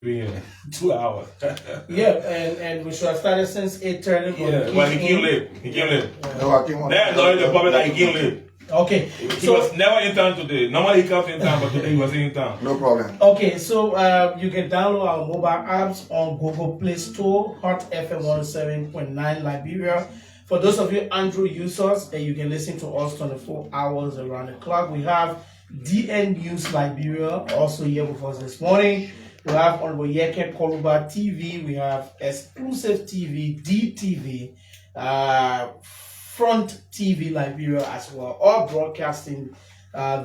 Yeah, 2 hours. Yeah, and we should have started since 8:30. Yeah, but he can't live. He can't live. No, I came on. That's only the problem that he can't live. Okay. He was never in town today. Normally he comes in town, but today he was in town. No problem. Okay, so you can download our mobile apps on Google Play Store, Hott FM 107.9 Liberia. For those of you Android users, you can listen to us 24 hours around the clock. We have DN News Liberia also here with us this morning. We have on Yekeh Kolubah TV. We have Exclusive TV, DTV, Front TV Liberia as well, all broadcasting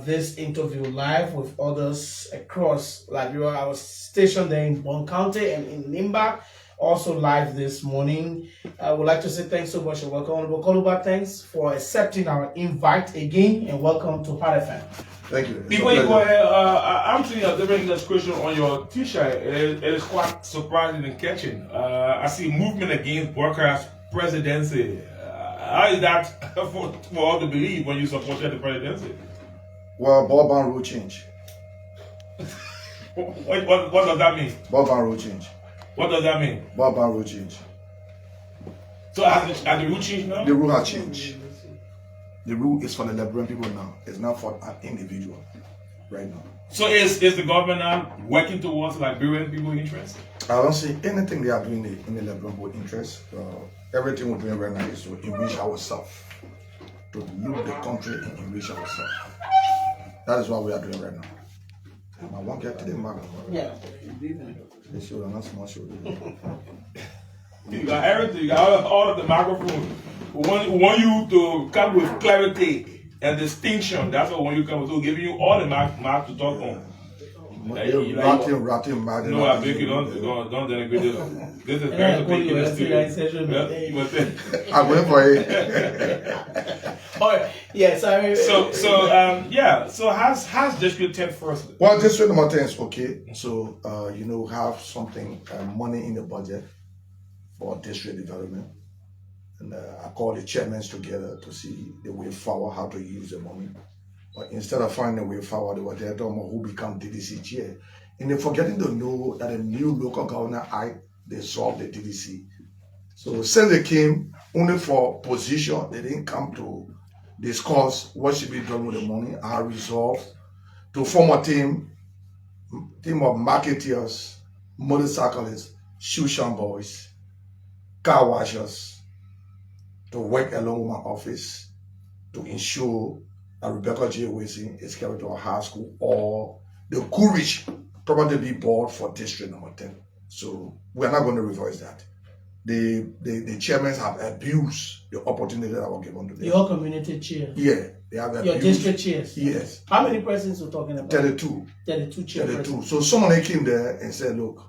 this interview live with others across Liberia. I was stationed there in Bon County and in Nimba, also live this morning. I would like to say thanks so much and welcome. Honorable Kolubah, thanks for accepting our invite again and welcome to Hott FM. Thank you. Before you go ahead, I'm seeing a different illustration on your t-shirt. It is quite surprising and catching. I see movement against broadcast presidency. How is that for all to believe when you supported the presidency? Well, broadband rule change. What does that mean? Broadband rule change. What does that mean? Broadband rule change. So has the rule changed now? The rule has changed. The rule is for the Liberian people now. It's not for an individual right now. So is the government now working towards Liberian people's interests? I don't see anything they are doing in the Liberian people's interest. Everything we're doing right now is to enrich ourselves, to loot the country and enrich ourselves. That is what we are doing right now. I won't get to the market. Yeah. They show not small show. You got everything. You got all of the microphones. We want you to come with clarity and distinction. That's what when you come. So giving you all the mark to talk on. Ratting, no, I beg you don't denigrate this. This is very to I'm going for it. All right. Yeah. Sorry. So has District 10 first? Well, District number 10 is okay. So have something money in the budget for district development. And I call the chairmen together to see the way forward, how to use the money. But instead of finding a way forward, they were there talking about who become DDC chair. And they're forgetting to know that a new local governor they solved the DDC. So since they came only for position, they didn't come to discuss what should be done with the money. I resolved to form a team of marketeers, motorcyclists, shoe shine boys, car washers, to work along with my office to ensure that Rebecca J. Wilson is carried to a high school or the courage probably be board for district number 10. So we're not going to reverse that. The chairmen have abused the opportunity that was given to them. Your community chairs? Yeah, they have abused. Your district chairs? Yes. How many presidents are talking about? 32. 32 chairs. 32. So someone came there and said, look,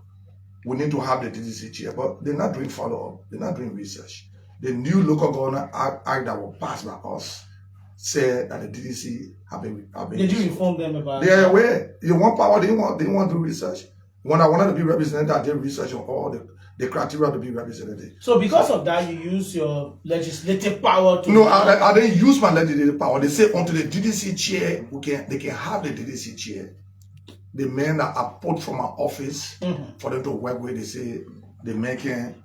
we need to have the DDC chair, but they're not doing follow-up. They're not doing research. The new local governor act that was passed by us said that the DDC have been Did you inform them about it? They are aware. You want power, they want to do research. When I wanted to be represented, I did research on all the criteria to be represented. So because of that, you use your legislative power to... No, I didn't use my legislative power. They say until the DDC chair, they can have the DDC chair. The men that are put from our office for them to work with, they say they making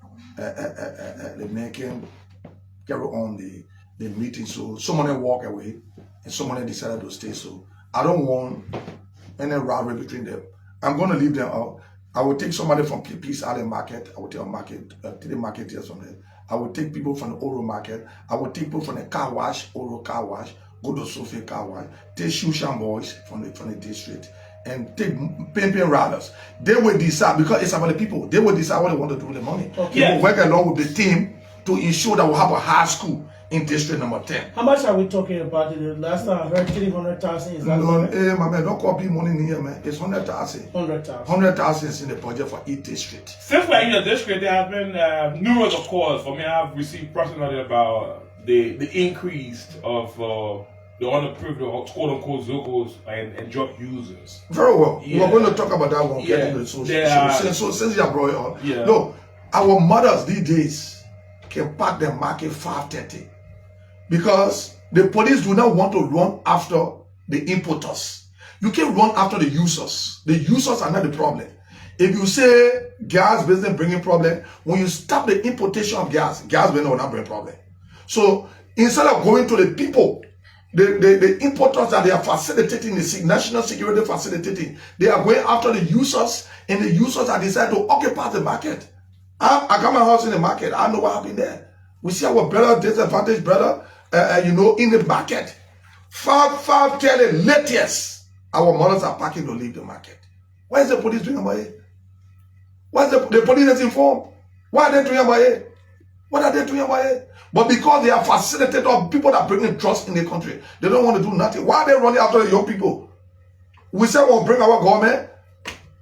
carry on the meeting. So someone walk away and someone decided to stay. So I don't want any rivalry between them. I'm going to leave them out. I will take somebody from Peace Island Market. I will take the marketeers from there. I will take people from the Oro Market. I will take people from the car wash, Oro car wash, go to Sophia car wash. Take Shushan boys from the district. And take pimping riders. They will decide, because it's about the people. They will decide what they want to do with the money. Okay. They will work along with the team to ensure that we'll have a high school in district number 10. How much are we talking about? The last time I heard 300,000. Is that no, hey, my man, don't call me money in here, man. It's 100,000. 100,000. 100,000 is in the budget for each district. Since we're in your district, there have been numerous of calls. For me, I've received personally about the increase of the underprivileged, quote unquote, locals and drug users. Very well. Yeah. We're going to talk about that one. Yeah. Getting the social. So since you have brought it on, yeah. Look, our mothers these days can park their market 5:30 because the police do not want to run after the importers. You can run after the users. The users are not the problem. If you say gas business bringing problem, when you stop the importation of gas business will not bring problem. So instead of going to the people, the importers that they are facilitating, the national security facilitating, they are going after the users, and the users are decided to occupy the market. I got my house in the market. I know what happened there. We see our brother, disadvantaged brother, in the market. 5 10 latest, our mothers are packing to leave the market. Why is the police doing about it? Why is the police is informed? Why are they doing about it? What are they doing about it? But because they are facilitators, people that bring in trust in the country, they don't want to do nothing. Why are they running after the young people? We say we'll bring our government,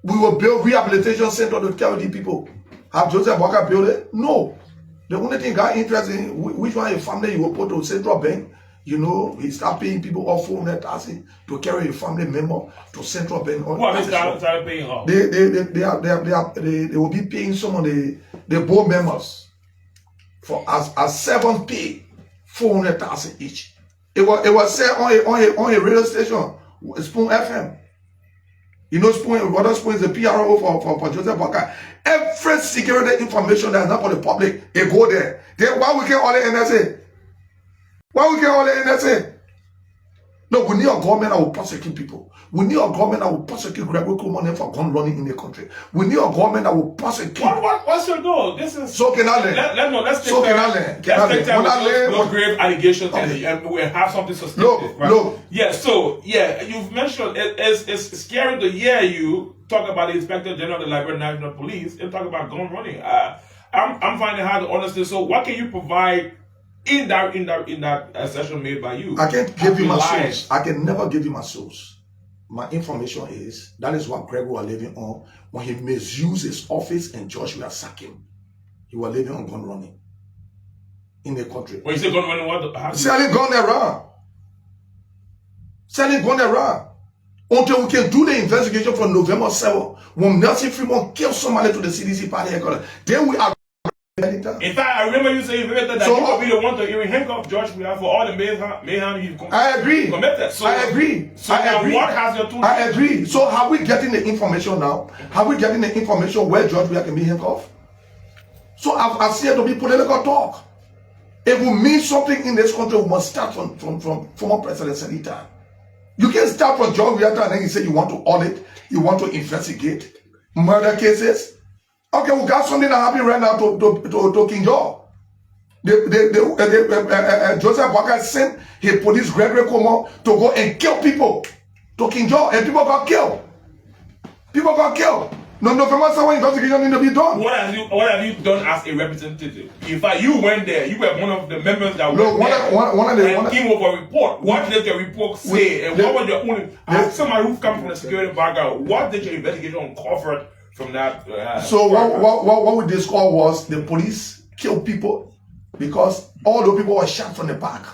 we will build rehabilitation center to carry the people. Have Joseph Walker built it? No. The only thing got interested in which one a family you will put to central bank. He start paying people off 400,000 to carry a family member to central bank. What they started paying off? They will be paying some of the board members for as 7 pay 400,000 each. It was said on a radio station, Spoon FM. Spoon is the PRO for Joseph Walker. Every security information that is not for the public, it go there. Then why we get all the NSA? Why we get all the NSA? No, we need a government that will prosecute people. We need a government that will prosecute Gregory Kolubah for gun running in the country. We need a government that will prosecute. What's your goal? This is so can I learn. Let's take those grave allegations and we have something sustainable. Look. Yeah. So you've mentioned it's scary to hear you talk about the Inspector General of the Liberia National Police and talk about gun running. I'm finding it hard to understand. So what can you provide in that session made by you? I can't give you my source. I can never give you my source. My information is that is what Greg was living on when he misused his office and Josh will sack him. He was living on gun running in the country. When you say gun running, what? Selling gun around. Selling gun around. Until we can do the investigation from November 7, when Nelson Fremont killed somebody to the CDC party headquarters, then we are. In fact, I remember you saying that you will be the one to handcuff George for all the mayhem you've committed. I agree. So, I agree. So I agree. What has your tool? I agree. So are we getting the information now? Are we getting the information where George can be handcuffed? So I see it to be political talk. If we mean something in this country, we must start from former President Senita. You can start from John Riata and then you say you want to audit, you want to investigate murder cases. Okay, we got something that happened right now to King George. Joseph Walker sent his police Gregory Kolubah to go and kill people to King George, and people got killed. People got killed. No, November 7 investigation need to be done. What have you done as a representative? In fact, you went there. You were one of the members that went there and came over a report. What did your report say? And what was your only? As somebody who comes from a security background, what did your investigation uncover from that? So what we discovered was the police killed people because all the people were shot from the back,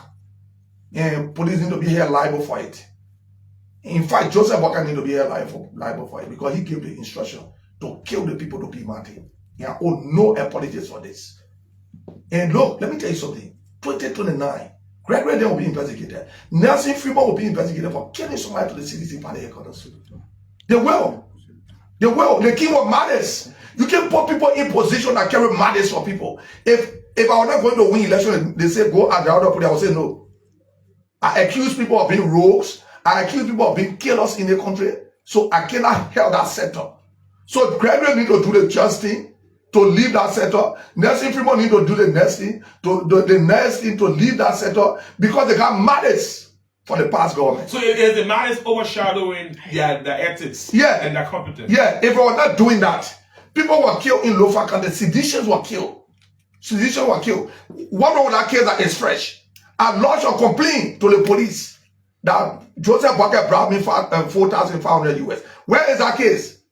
and police need to be held liable for it. In fact, Joseph Walker need to be held liable for it because he gave the instruction to kill the people to be martyred. He owed no apologies for this. And look, let me tell you something. 2029, Gregory then will be investigated. Nelson Fremont will be investigated for killing somebody to the CDC party headquarters. They will. They will. The king of madness. You can put people in position that carry madness for people. If I was not going to win election, they say go at the other party, I will say no. I accuse people of being rogues. I accuse people of being killers in the country. So I cannot help that setup. So Gregory need to do the just thing to leave that setup. Nelson Fremont need to do the next thing, the next thing to leave that setup because they got madness for the past government. So is the madness overshadowing the ethics and the competence? Yeah, if we were not doing that, people were killed in Lofa County, seditions were killed. Seditions were killed. One of that case that is fresh. I lodged a complaint to the police that Joseph Walker brought me 4,500 US. Where is that case?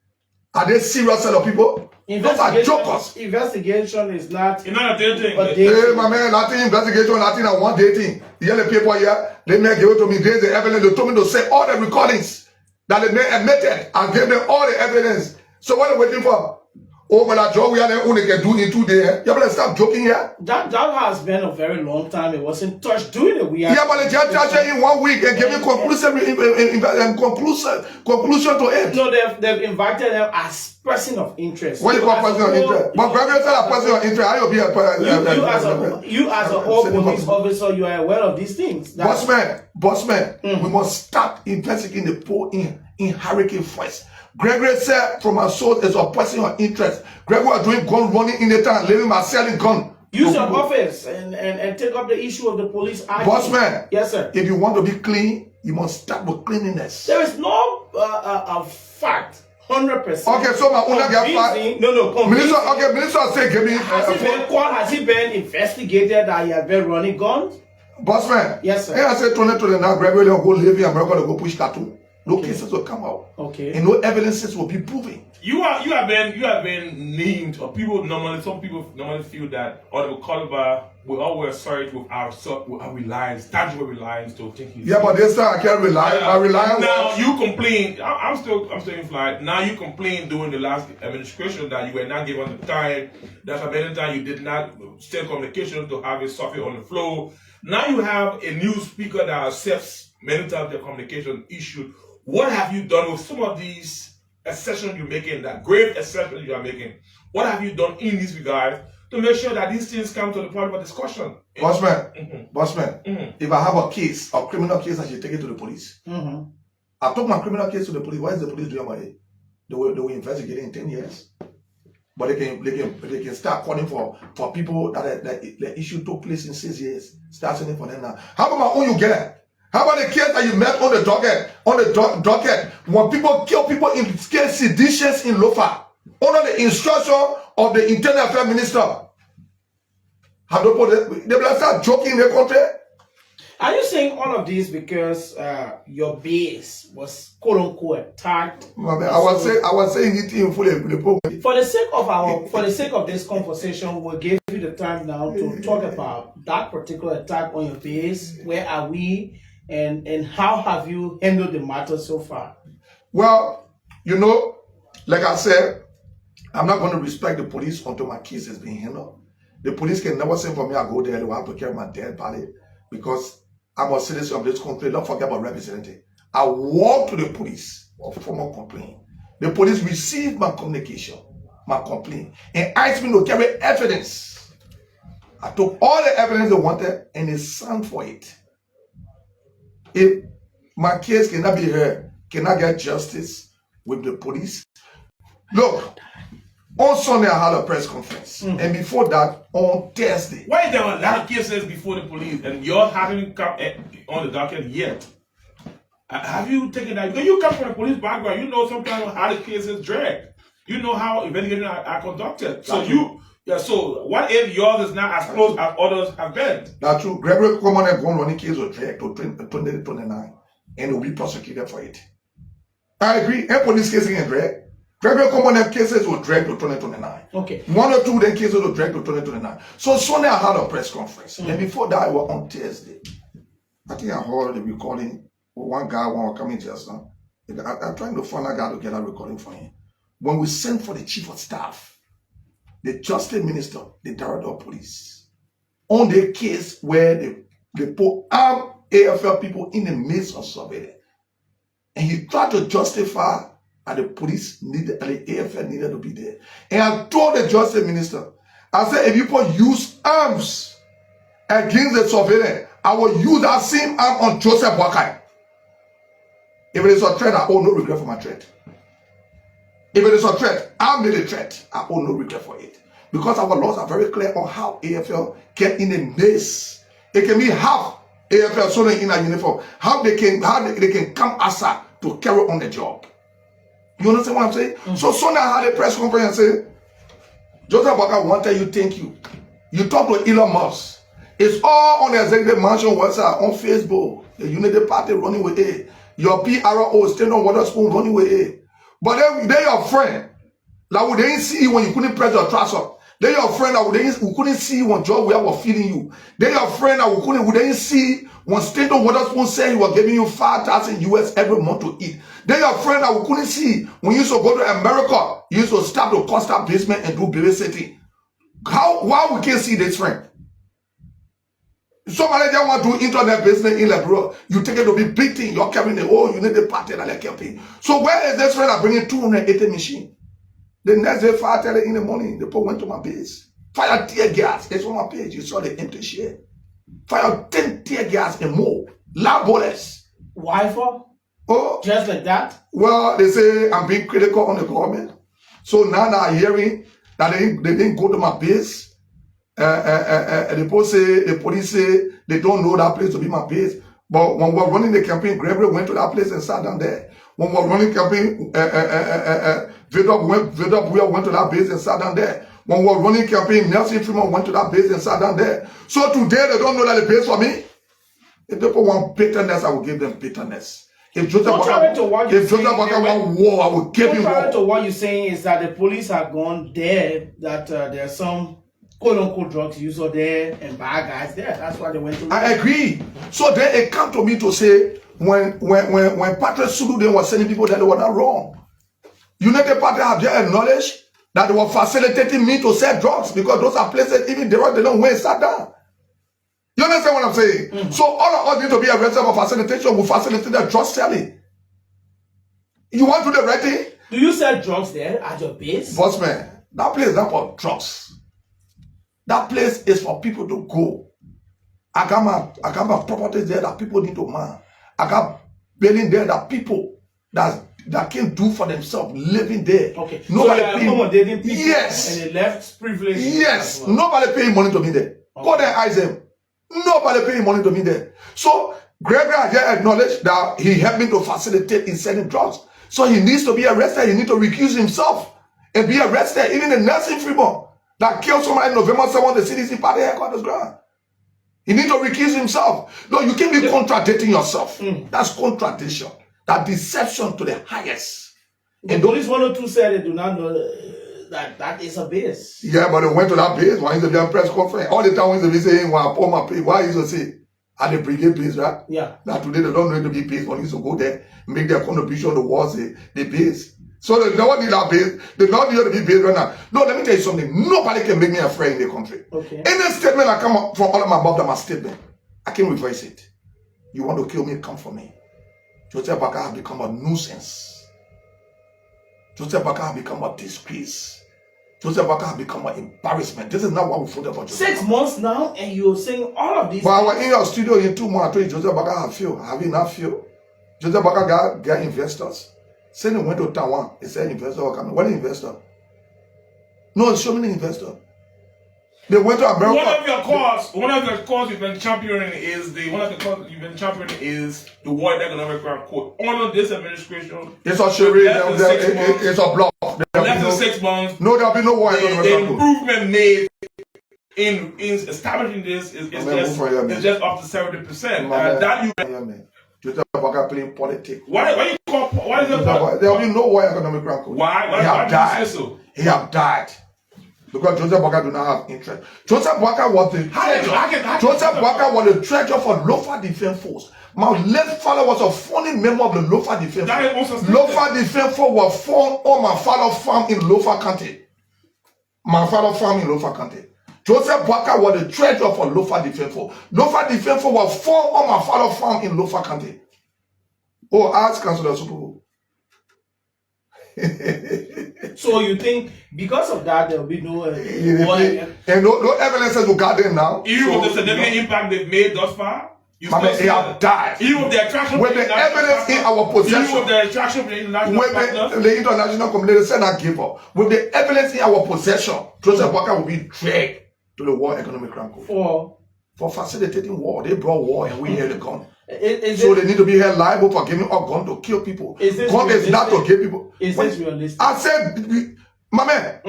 Are they serious set of people? Those are jokers. Investigation is not. It's not a dating. Hey, my man, nothing investigation, nothing I want dating. The other people here, they may give it to me. There's the evidence. They told me to say all the recordings that they may admitted. I gave them all the evidence. So what are we waiting for? Oh, but that job we are only can do in 2 days. You better stop joking here. That has been a very long time. It wasn't touched doing it. Yeah, but the judge in 1 week and giving conclusion to it. No, they've invited them as person of interest. What do you call person of interest? But Gabriel said a person of interest. How you be a person? You as a whole police officer, you are aware of these things. Bossman, we must start investigating the poor in hurricane first. Gregory said from our soul is a person of interest. Gregory was doing gun running in the town, living by selling gun. Use your office and take up the issue of the police. Bossman. Yes, sir. If you want to be clean, you must start with cleanliness. There is no fact, 100%. Okay, so my owner get fact. No. Minister say give me. Has he been investigated that he has been running guns? Bossman. Yes, sir. And I said 2029, Gregory will go live in America to go push cartoon. No cases will come out. Okay. And no evidences will be proven. You have been named, or some people normally feel that Yekeh Kolubah will always assert with our reliance, tangible reliance to think he's. Yeah, but this time I can't rely. I rely on. Now you complain. I'm still in flight. Now you complain during the last administration that you were not given the time. That's many times you did not send communication to have it suffer on the flow. Now you have a new speaker that accepts many times the communication issue. What have you done with some of these assertions you're making, that grave assertions you are making? What have you done in this regard to make sure that these things come to the point of discussion? Bossman, if I have a case, a criminal case, I should take it to the police. I took my criminal case to the police. Why is the police doing my head? They will investigate in 10 years. But they can start calling for people that the issue took place in 6 years. Start sending for them now. How about my own you get? How about the case that you met on the docket? When people kill people in case seditions in Lofa, under the instruction of the Internal Affairs Minister. Have they will start joking in the country? Are you saying all of this because your base was quote unquote attacked? I was saying it in full. For the sake of this conversation, we'll give you the time now to talk about that particular attack on your base. Where are we? And how have you handled the matter so far? Well, like I said, I'm not going to respect the police until my case is being handled. The police can never say for me, I go there, they will have to carry my dead body because I'm a citizen of this country. Don't forget about representative. I walked to the police of formal complaint. The police received my communication, my complaint, and asked me to carry evidence. I took all the evidence they wanted and they signed for it. If my case cannot be heard, cannot get justice with the police. Look, on Sunday I had a press conference, and before that, on Thursday. Why there were a lot of cases before the police, and yours haven't come on the docket yet? Have you taken that? Because you come from a police background, you know sometimes how the cases drag. You know how investigations are conducted. So so what if yours is not as close as others have been? That's true. Gregory Common and Gun Running case was dragged to 2029 and will be prosecuted for it. I agree. And police cases can drag. Gregory Common and cases will drag to 2029. Okay. 1 or 2 then cases will drag to 2029. So Sunday I had a press conference. And before that I was on Thursday. I think I heard the recording. One guy was coming just now. I'm trying to find a guy to get a recording for him. When we sent for the chief of staff, the justice minister, the director of police, on the case where they put armed AFL people in the midst of surveillance. And he tried to justify that the police needed, the AFL needed to be there. And I told the justice minister, I said, if people use arms against the surveillance, I will use that same arm on Joseph Wakai. If it is a threat, I owe no regret for my threat. If it is a threat, I made a threat. I owe no regret for it. Because our laws are very clear on how AFL get in the midst. It can be half AFL soldiers in a uniform. How they can come outside to carry on the job. You understand what I'm saying? So Sunday I had a press conference and said, Joseph Baka wanted you, thank you. You talk to Elon Musk. It's all on the executive mansion website, on Facebook. The Unity Party running with it. Your PRO stand on Waterspoon running with it. But they're your friend. Like they didn't see you when you couldn't press your trouser. They're your friend that we couldn't see when job we were feeding you. They're your friend that we didn't see when Stanton Waterspoon said he was giving you $5,000 every month to eat. They're your friend that we couldn't see when you used to go to America. You used to stop the Costa basement and do babysitting. Why we can't see this friend? Somebody that want to do internet business in Liberia, you take it to be big thing. You're carrying the you need the party that they're paying. So where is this friend that bringing 280 machine? The next day, 5:30 in the morning, the people went to my base. Fire tear gas. It's on my page. You saw the empty share. Fire 10 tear gas and more. Loud bullets. Why for? Oh, just like that? Well, they say I'm being critical on the government. So now I'm hearing that they didn't go to my base. The police say they don't know that place to be my base. But when we were running the campaign, Gregory went to that place and sat down there. When we were running campaign, we went to that base and sat down there. When we were running campaign, Nelson Freeman went to that base and sat down there. So today they don't know that the base for me. If people want bitterness, I will give them bitterness. If Joseph Walker want war, I will give him war. Contrary to what you're saying is that the police have gone there, that there are some quote-unquote drugs user there and bad guys there. That's why they went to. I agree. So then it come to me to say when Patrick Sulu they were sending people that they were not wrong. United Party have just acknowledged that they were facilitating me to sell drugs because those are places even they don't wait sat down. You understand what I'm saying? Mm-hmm. So all of us need to be arrested for facilitation. We facilitate the drug selling. You want to do the right thing? Do you sell drugs there at your base? Boss man, that place is not for drugs. That place is for people to go. I got my properties there that people need to man. I got building there that people that can do for themselves living there. Okay. Nobody so accommodating people. Yes. And they left privilege. Yes. Well. Nobody paying money to me there. Okay. Go there and ask them. Nobody paying money to me there. So Gregory has just acknowledged that he helped me to facilitate in selling drugs. So he needs to be arrested. He needs to recuse himself and be arrested. Even the Nelson Freeman that killed somebody in November 7, the CDC party headquarters ground. He needs to recuse himself. No, you can't be contradicting yourself. That's contradiction. That deception to the highest. The police 102 said they do not know that is a base. Yeah, but they went to that base. Why is the press conference? All the time when they saying, well, I pull my pay. Why is they say, at the brigade base, right? Yeah. Now today they don't need to be base. One needs to go there, make their contribution towards the base. So they don't need that base. They don't need to be based right now. No, let me tell you something. Nobody can make me afraid in the country. Okay. Any statement that come from all of my mouth, that's my statement. I can reverse it. You want to kill me, come for me. Joseph Baka has become a nuisance. Joseph Baka has become a disgrace. Joseph Baka has become an embarrassment. This is not what we thought about Joseph 6 months now, and you're saying all of these. But I was in your studio in 2 months. I told you Joseph Baka have failed. Have you not failed? Joseph Baka got investors. Saying he went to Taiwan, he said investor will come. What investor? No, show me the investor. They went to America. One of the cause you've been championing is the World Economic Ground Code. Under this administration, it's a charade. It's a bluff. Less than 6 months. No, there'll be no World Economic Ground Code. The improvement made in establishing this is just up to 70%. Joseph Baka playing politics. Why is it? There will be no World Economic Ground Code. Why He have died. So? He have died. Because Joseph Baka do not have interest. Joseph Baka was the treasurer. Joseph Baka was the treasurer for Lofa Defense Force. My late father was a founding member of the Lofa Defense Force. Lofa Defense Force was formed on my father's farm in Lofa County. My father's farm in Lofa County. Joseph Baka was the treasurer for Lofa Defense Force. Lofa Defense Force was formed on my father's farm in Lofa County. Oh, ask Councilor Super Bowl. So you think because of that there will be no and no evidences will guard them now. Even with the significant impact they've made thus far, they have died. Even with the attraction with the evidence in our possession, even with the attraction of the international partners, the international community said not give up. With the evidence in our possession, Joseph Baka will be dragged to the World Economic Ground Code for facilitating war. They brought war and we held the gun. So they need to be held liable for giving up gun to kill people. Gun is not to kill people. Is this realistic? I said, My man.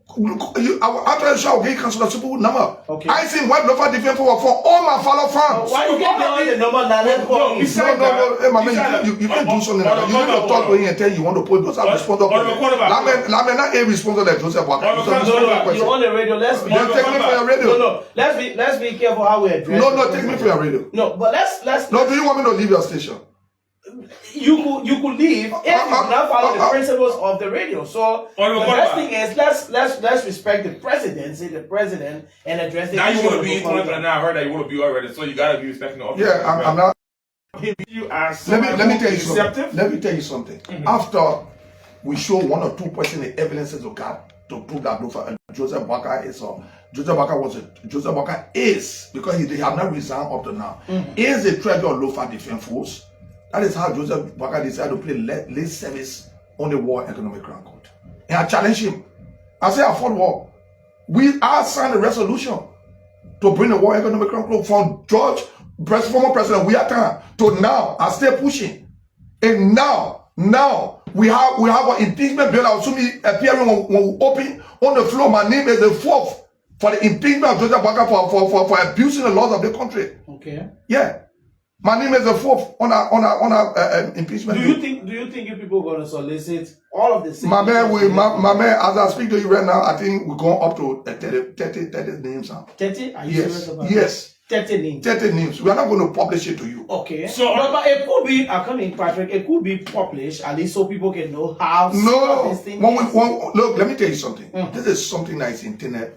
I try to show you cancel the super number. Okay. I see what lofa different for all my fellow fans. Why you get the number now? No, my man, you can't do something like that. You need to talk to him and tell you want to put those are responsible. Not a responsible like Joseph Walker. You on the radio? Let's be. Take me for your radio. No. Let's be careful how we address. No, take me for your radio. No, but let's. No, do you want me to leave your station? You could leave if you not follow the principles of the radio. So the best thing is let's respect the presidency, the president, and address the. Now you want to be 20, and I heard that you want to be already, so you gotta be respecting the office. Yeah, I'm not. You are Let me tell you something. deceptive. Let me tell you something. After we show 1 or 2% the evidences of God to prove that Joseph Walker is Joseph Walker is, because he have not resigned up to now, is the treasurer of Lofa Defense Force. That is how Joseph Walker decided to play late service on the War Economic Crown Court. And I challenge him. I say, I fought war. I signed a resolution to bring the War Economic Crown Court from former President Wiatan to now. I still pushing. And now we have an impeachment bill that will soon be appearing when we open on the floor. My name is the 4th for the impeachment of Joseph Walker for abusing the laws of the country. Okay. Yeah. My name is the 4th on our impeachment. Do you think you people are going to solicit all of this? My man, as I speak to you right now, I think we're going up to 30 names now. 30? Are you serious about yes. 30 names. 30 names. We are not going to publish it to you. Okay. So, but it could be, Patrick, it could be published at least so people can know how. No. Look, let me tell you something. This is something that is intended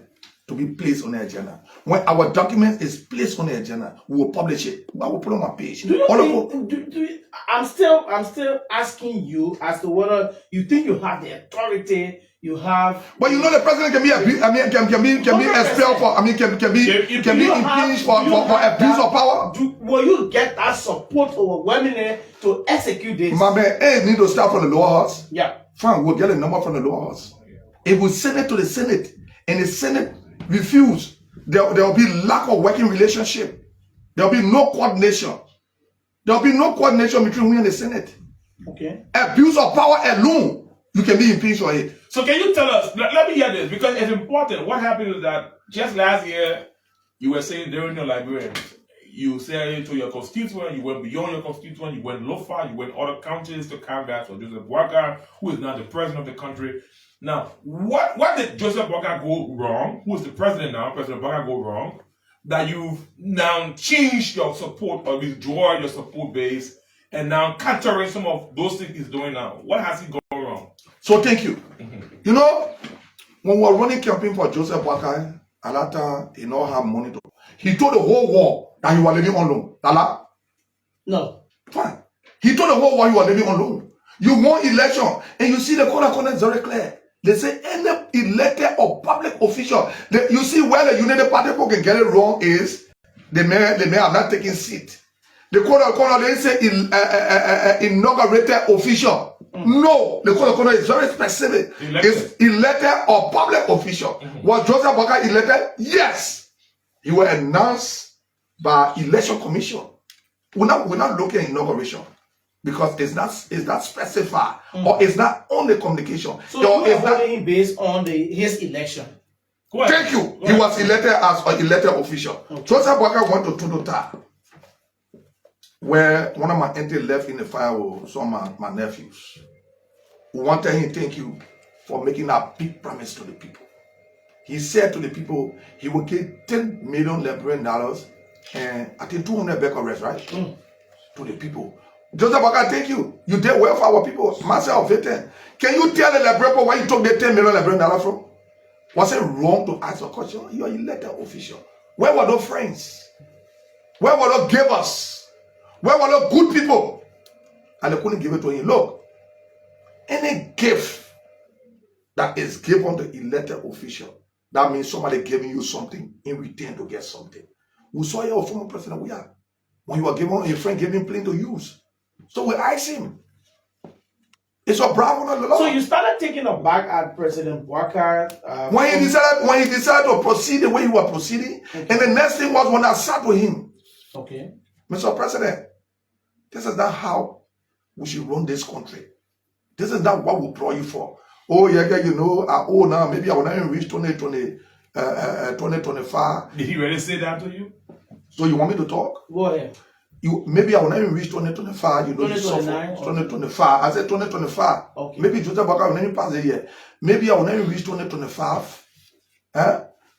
to be placed on the agenda. When our document is placed on the agenda, we will publish it. I will put it on my page. I'm still asking you as to whether you think you have the authority. You have, but you know the president can be abused. I mean, can be expelled for. I mean, can be impeached for abuse of power. Will you get that support overwhelmingly to execute this? My man, need to start from the lower house. Yeah, fine. We'll get a number from the lower house. If we send it to the Senate and the Senate refuse, there will be lack of working relationship. There will be no coordination. There will be no coordination between we and the Senate. Okay. Abuse of power alone, you can be impeached for it. So can you tell us, let me hear this, because it's important. What happened is that just last year, you were saying during your Liberians, you said to your constituent, you went beyond your constituent, you went Lofa, you went other counties to combat for Joseph Walker, who is now the president of the country. Now, what did Joseph Walker go wrong? Who is the president now? President Walker go wrong? That you've now changed your support or withdraw your support base and now countering some of those things he's doing now. What has he gone wrong? So thank you. You know, when we were running campaign for Joseph Walker, at that time, he don't have money to. He told the whole world that he was living on loan. Lala? No. Fine. He told the whole world he was living on loan. You won election, and you see the corner is very clear. They say any elected or public official, you see where the United Party people can get it wrong is they may have not taken seat. The corner they say inaugurated official. No, the corner is very specific. It's elected or public official. Was Joseph Walker elected? Yes. He was announced by election commission. We're not looking at inauguration. Because it's not specified or it's not on the communication. So you are holding him based on his election. Thank you. He was elected as an elected official. Okay. Joseph Walker went to Tudota, where one of my aunties left in the fire with some of my nephews. We wanted him to thank you for making that big promise to the people. He said to the people he would give $10 million Liberian dollars and I think 200 back arrests, right? To the people. Joseph Walker, thank you. You did well for our people. Myself, can you tell the Liberian where you took the $10 million Liberian dollars from? Was it wrong to ask a question? You are elected official. Where were those friends? Where were those givers? Where were those good people? And they couldn't give it to him. Look, any gift that is given to elected official, that means somebody giving you something in return to get something. We saw your former president, when you were given, your friend gave him plane to use. So we asked him. It's a bravo on the law. So you started taking a back at President Walker when he decided to proceed the way he was proceeding, and the next thing was when I sat with him. Okay. Mr. President, this is not how we should run this country. This is not what we brought you for. oh, yeah, you know, now, maybe I will not even reach 2025. Did he really say that to you? So you want me to talk? Go ahead. Maybe I will not even reach 2025. You know, 2029. 2025. I said 2025. Okay. Maybe Joseph Baka will not even pass the year. Maybe I will not even reach 2025.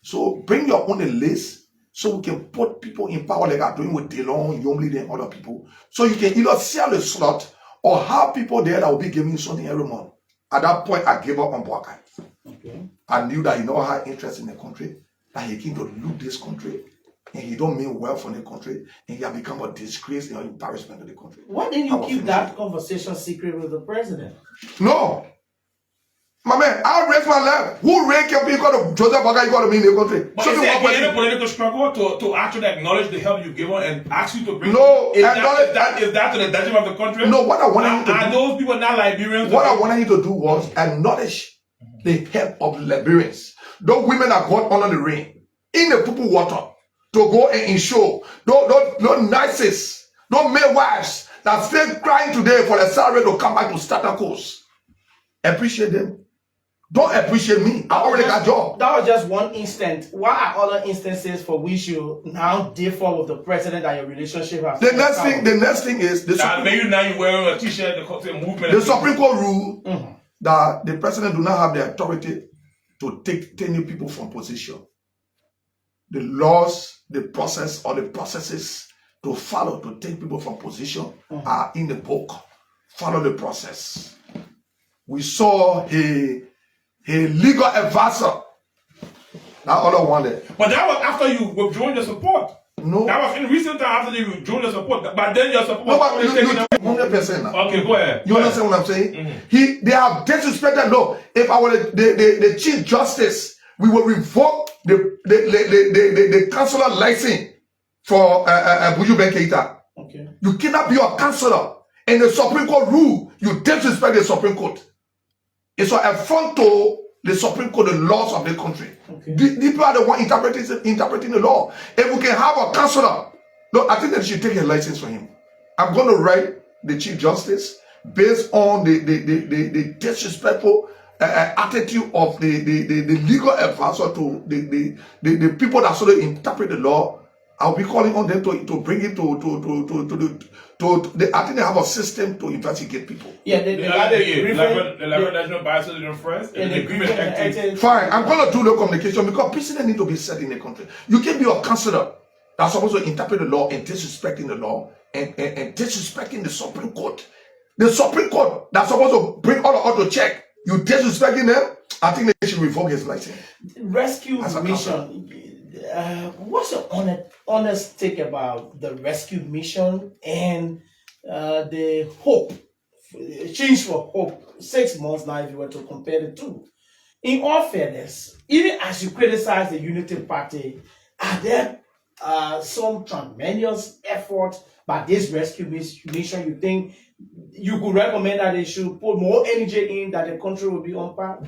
So bring your own list so we can put people in power like I'm doing with DeLong, Yomli, and other people. So you can either sell the slot or have people there that will be giving you something every month. At that point, I gave up on Boakai. Okay. I knew that he never had interest in the country, that he came to loot this country, and he don't mean well for the country, and he had become a disgrace and an embarrassment to the country. Why didn't you keep that conversation secret with the president? No. My man, I raised my leg. Who raised your people? Joseph Baka, you got to be in the country. But is there any political struggle to actually acknowledge the help you've given and ask you to bring? No, is that to the detriment of the country? No, what I wanted him to do. Are those people not Liberians? What I wanted him to do was acknowledge the help of Liberians. Those women that got under the rain, in the purple water, to go and ensure those nurses, those midwives that still crying today for the salary to come back to starter course. Appreciate them. Don't appreciate me. I already got a job. That was just one instance. What are other instances for which you now differ with the president that your relationship has? The next thing is maybe now you wearing a t-shirt, the movement. The Supreme Court rule that the president do not have the authority to take any people from position. The laws, the process, or the processes to follow to take people from position are in the book. Follow the process. We saw a legal advisor. That other one there. But that was after you withdrew your support. No. That was in recent time after you withdrew your support. But then your support. No, but you 100% now. Okay, go ahead. You understand what I'm saying? They have disrespected law. If I were the Chief Justice, we will revoke the councillor license for Buju Ben Keita. Okay. You cannot be a councillor. And the Supreme Court rule, you disrespect the Supreme Court. It's an affront to the Supreme Court, the laws of the country. Okay. The people are the one interpreting the law. If we can have a councillor, no, I think that you should take a license for him. I'm going to write the Chief Justice based on the disrespectful attitude of the legal advisor to the people that sort of interpret the law. I'll be calling on them to bring it to I think they have a system to investigate people. Yeah, the National Biosolution First and the agreement. Fine, I'm going to do the communication because precedent need to be set in the country. You can be a councillor that's supposed to interpret the law and disrespecting the law and disrespecting the Supreme Court. The Supreme Court that's supposed to bring all out to check. You disrespecting them, I think they should revoke his license. Rescue mission. What's your honest take about the rescue mission and the hope, change for hope? 6 months now, if you were to compare the two. In all fairness, even as you criticize the Unity Party, are there some tremendous effort by this rescue mission you think you could recommend that they should put more energy in, that the country will be on par?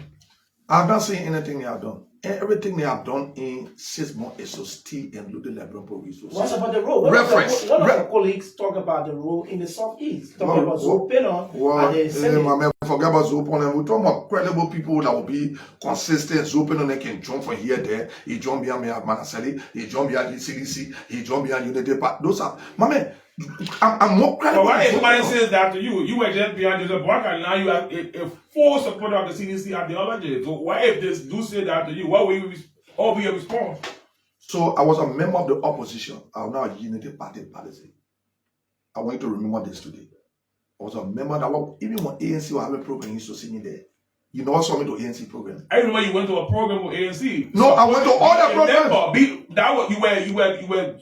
I'm not saying anything they have done. Everything they have done in 6 months is to steal and loot the Liberian resources. What about the role? One of your colleagues talk about the role in the Southeast. Talk about Zopena and the Senate. Forget about Zopena. We're talking about credible people that will be consistent. Zopena, they can jump from here, there. He jumped behind Manaseli. He jumped behind the CDC. He jumped behind Unity Party. Those are, my man, I'm more credible. But why if somebody says that to you? You were just behind Joseph Baka, and now you have a full supporter of the CDC ideology. So why if they do say that to you, what will be your response? So I was a member of the opposition. I'm now a Unity Party policy. I want you to remember this today. I was a member that even when ANC was having a program, you used to see me there. You never saw me to ANC program. I remember you went to a program with ANC. No, I went to all the programs. You were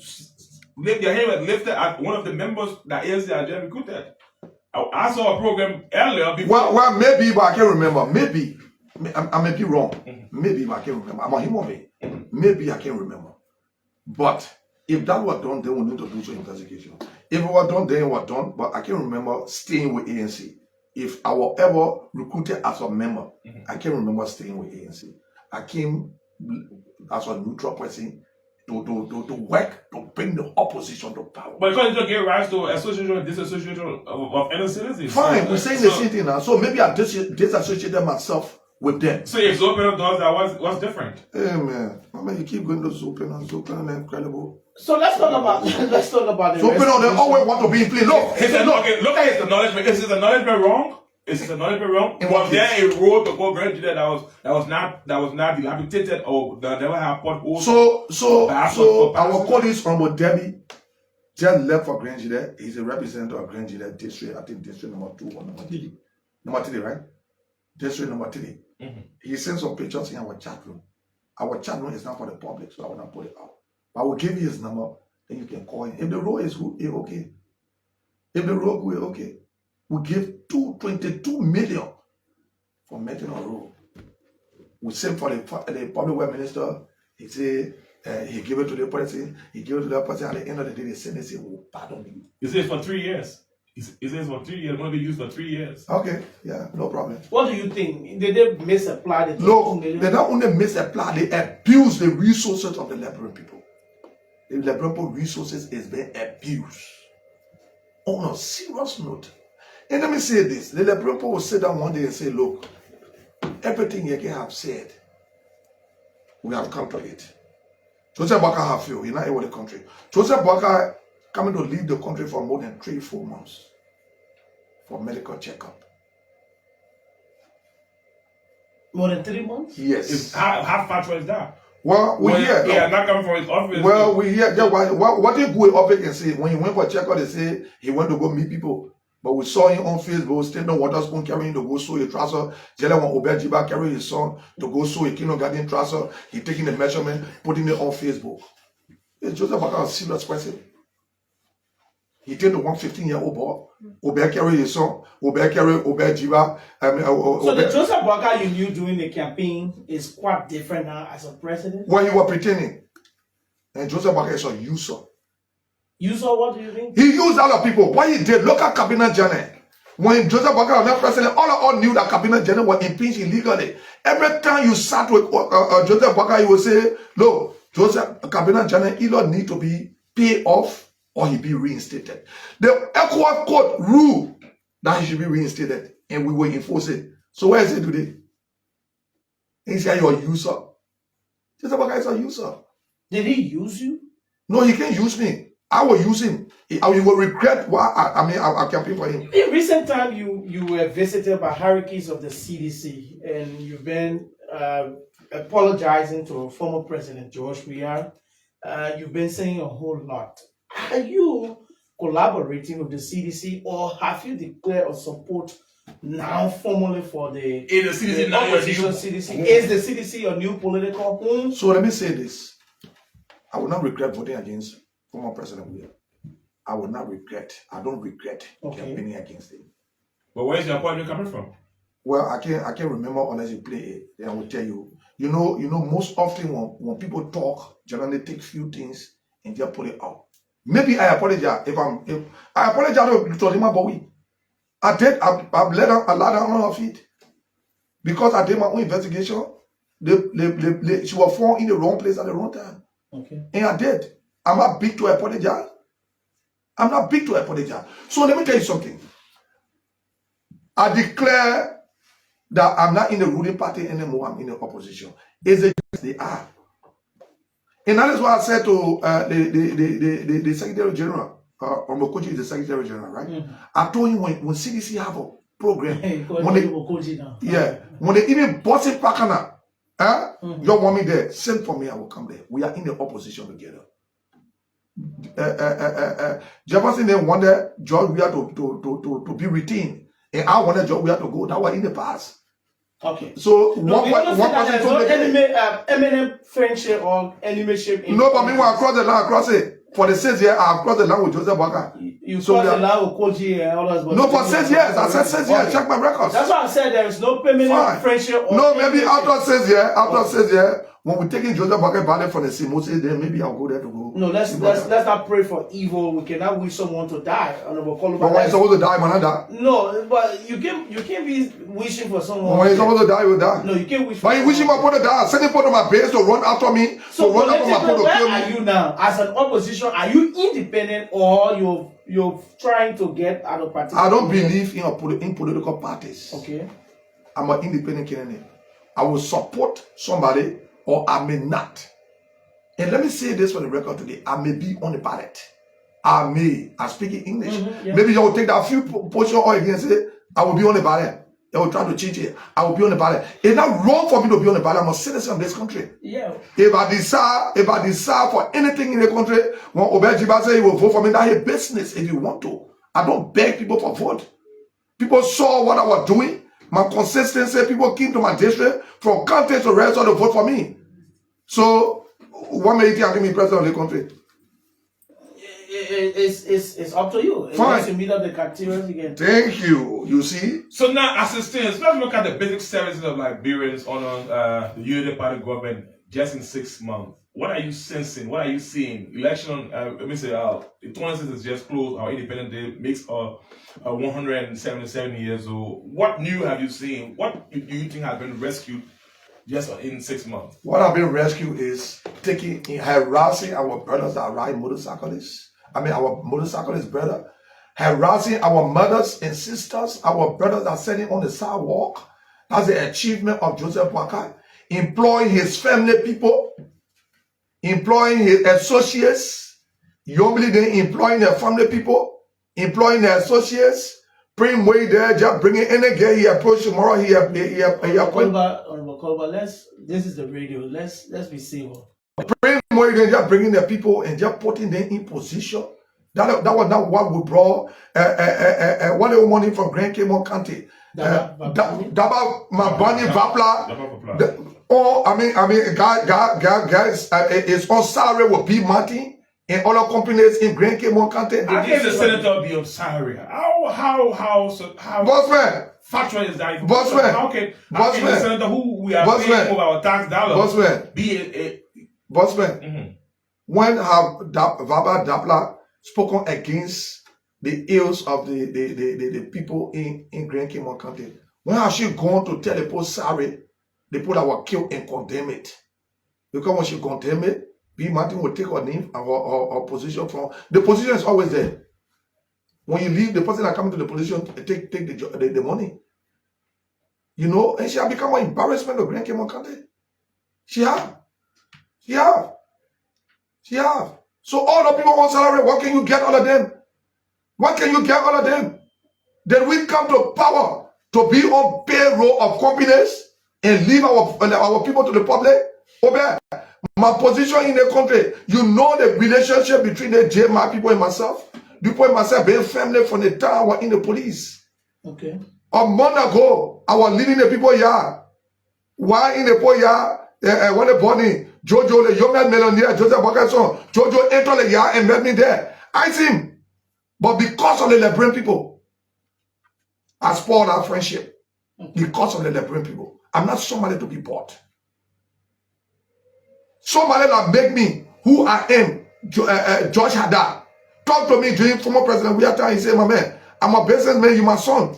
your hand was lifted at one of the members that ANC had just recruited. I saw a program earlier before. Well, maybe, but I can't remember. Maybe. I may be wrong. Maybe, but I can't remember. I'm a human being. Maybe I can't remember. But if that were done, then we need to do some investigation. If it were done, then it was done. But I can't remember staying with ANC. If I were ever recruited as a member, I can't remember staying with ANC. I came as a neutral person to work to bring the opposition to power. But because you get rise to association and disassociation of any citizens. Fine, we're saying the same thing now. So maybe I disassociated myself with them. So if open doors, that was different. Hey man, you keep going to open and incredible. So let's talk about the Open on, they always want to be in play. Look, look at his acknowledgement. Is his acknowledgement wrong? Is his acknowledgement wrong? Was there a road to go Grand Judah that was not dilapidated or that never had potholes? So our colleagues from Debbie just left for Grand Judah. He's a representative of Grand Judah district. I think district number 2 or number 3. Number 3, right? District number 3. Mm-hmm. He sent some pictures in our chat room. Our chat room is not for the public, so I will not put it out. But I will give you his number, then you can call him. If the road is okay. If the road is okay. We give 22 million for making a road. We send for the public work minister. He say he give it to the person. He give it to the person. At the end of the day, they send. They say, "Oh, pardon me." He says for 3 years. He says for 3 years. Going to be used for 3 years. Okay, yeah, no problem. What do you think? Did they misapply the? No, they not only misapply. They abuse the resources of the Liberian people. The Liberian resources is being abused. On a serious note. And let me say this, the Liberian people will sit down one day and say, look, everything Yekeh have said, we have come to it. Joseph Boakai have failed, he's not able to the country. Joseph Boakai coming to leave the country for more than 3-4 months for medical checkup. More than 3 months? Yes. How factual is that? Well, we hear. Yeah, not coming from his office. Well, we hear. Yeah, what if we up and say, when he went for checkup, they say he went to go meet people. But we saw him on Facebook, standing on water spoon carrying to go sew a trouser. Jelly when Obed Gibah carry his son to go sew a kindergarten trouser. He taking the measurement, putting it on Facebook. It's Joseph Boakai, a serious person. He take the 115-year-old boy. Obed carry his son. Obed carry Obed Gibah. So the Joseph Boakai you knew during the campaign is quite different now as a president? When he was pretending. And Joseph Boakai is a user. User, what do you think? He used a lot of people. What he did, local cabinet general. When Joseph Boakai was not president, all knew that cabinet general was impeached illegally. Every time you sat with Joseph Boakai, he would say, look, Joseph, cabinet general either need to be paid off or he be reinstated. The ECOWAS court ruled that he should be reinstated, and we will enforce it. So where is it today? He said, you're a user. Joseph Boakai is a user. Did he use you? No, he can't use me. I will use him. I will regret what I campaign for him. In recent time, you were visited by hierarchies of the CDC, and you've been apologizing to former President George Weah. You've been saying a whole lot. Are you collaborating with the CDC, or have you declared a support now formally for the CDC? CDC? Is the CDC your new political home? So let me say this. I will not regret voting against former President Weah. I will not regret. I don't regret campaigning against him. But where is your apology coming from? Well, I can't remember unless you play it. Then I will tell you. You know, most often when people talk, generally take few things and just put it out. Maybe I apologize if I apologize to Lima Bowie. I've let a lot on her feet because I did my own investigation. She was found in the wrong place at the wrong time. Okay. And I did. I'm not big to apologize. I'm not big to apologize. So let me tell you something. I declare that I'm not in the ruling party anymore. I'm in the opposition. It's the they are. And that is what I said to the Secretary General. Omokoji is the Secretary General, right? Mm-hmm. I told him when CDC have a program, when they even bought it back now, you want me there, send for me, I will come there. We are in the opposition together. Jefferson then wanted George Weah to be retained, and I wanted George Weah to go. That was in the past. Okay. So one person told me eminent friendship or enemyship. No, but meanwhile, across the line, across it. For the 6 years, I crossed the line with Joseph Boakai. You so crossed the line with Koji and all that. No, for 6 years. I said 6 years. Check my records. That's why I said there is no permanent friendship. No, maybe after 6 years, when we're taking Joseph Boakai back from the Simose, then maybe I'll go there to go. No, let's not pray for evil. We cannot wish someone to die. But when he's supposed to die, man, I die. No, but you can't be wishing for someone. When he's supposed to die, he will die. No, you can't wish. But you wish him to die. Send him on my base to run after me. So run after my to kill me. Where are you now? As an opposition, are you independent or you're trying to get out of party? I don't believe in political parties. Okay. I'm an independent candidate. I will support somebody or I may not. And let me say this for the record today. I may be on the ballot. I'm speaking English. Yeah. Maybe you will take that few position or against it. I will be on the ballot. They will try to change it. I will be on the ballot. It's not wrong for me to be on the ballot. I'm a citizen of this country. Yeah. If I decide for anything in the country, when Obed Gibah say he will vote for me, that's his business if you want to. I don't beg people for vote. People saw what I was doing, my consistency. People came to my district from county to rest to vote for me. So, what made you think I be president of the country? It's up to you. Once you meet up the criteria again. Thank you. You see? So now, as it stands, let's look at the basic services of Liberians under the unity party government just in 6 months. What are you sensing? What are you seeing? Election, let me say, the 26th is just closed. Our Independence Day makes 177 years old. What new have you seen? What do you think has been rescued just in 6 months? What have been rescued is harassing our brothers that ride motorcyclists. Our motorcyclist brother, harassing our mothers and sisters, our brothers that are sitting on the sidewalk. That's the achievement of Joseph Boakai. Employing his family people, employing his associates. You believe they employing their family people, employing their associates. Bring way there, just bring it in again. He approached tomorrow. Kolubah, this is the radio. Let's be civil. Bring more than just bringing the people and just putting them in position. That was not what we brought. What they money from Grand Caymon County. Daba Mabani Vapla. Guys, it's on salary with B Martin and other companies in Grand Caymon County. How can the senator be on salary? How Bossman. Factual is that? Bossman. How can the senator who we are paying over our tax dollars be a Bossman, when have Vaba Dapla spoken against the ills of the people in Grand Caymon County? When has she gone to tell the post sorry, the people that were killed and condemn it? Because when she condemn it, B. Martin will take her name and her position from the position is always there. When you leave, the person that comes to the position take the money. You know, and she has become an embarrassment of Grand Caymon County. She have. So all the people on salary, what can you get all of them? What can you get all of them? Then we come to power to be on payroll of companies and leave our people to the public. Obed, my position in the country, you know the relationship between the JMI people and myself. People and myself being family from the time I was in the police. Okay. A month ago, I was leading the people here. Why in the poor yard? When they born in Jojo, the young millionaire, Joseph Bakason, Jojo entered the yard and met me there. I see him. But because of the Liberian people, I spoiled our friendship. Because of the Liberian people. I'm not somebody to be bought. Somebody that make me who I am, George Haddad. Talk to me during former President Wiata. He said, my man, I'm a businessman, you my son.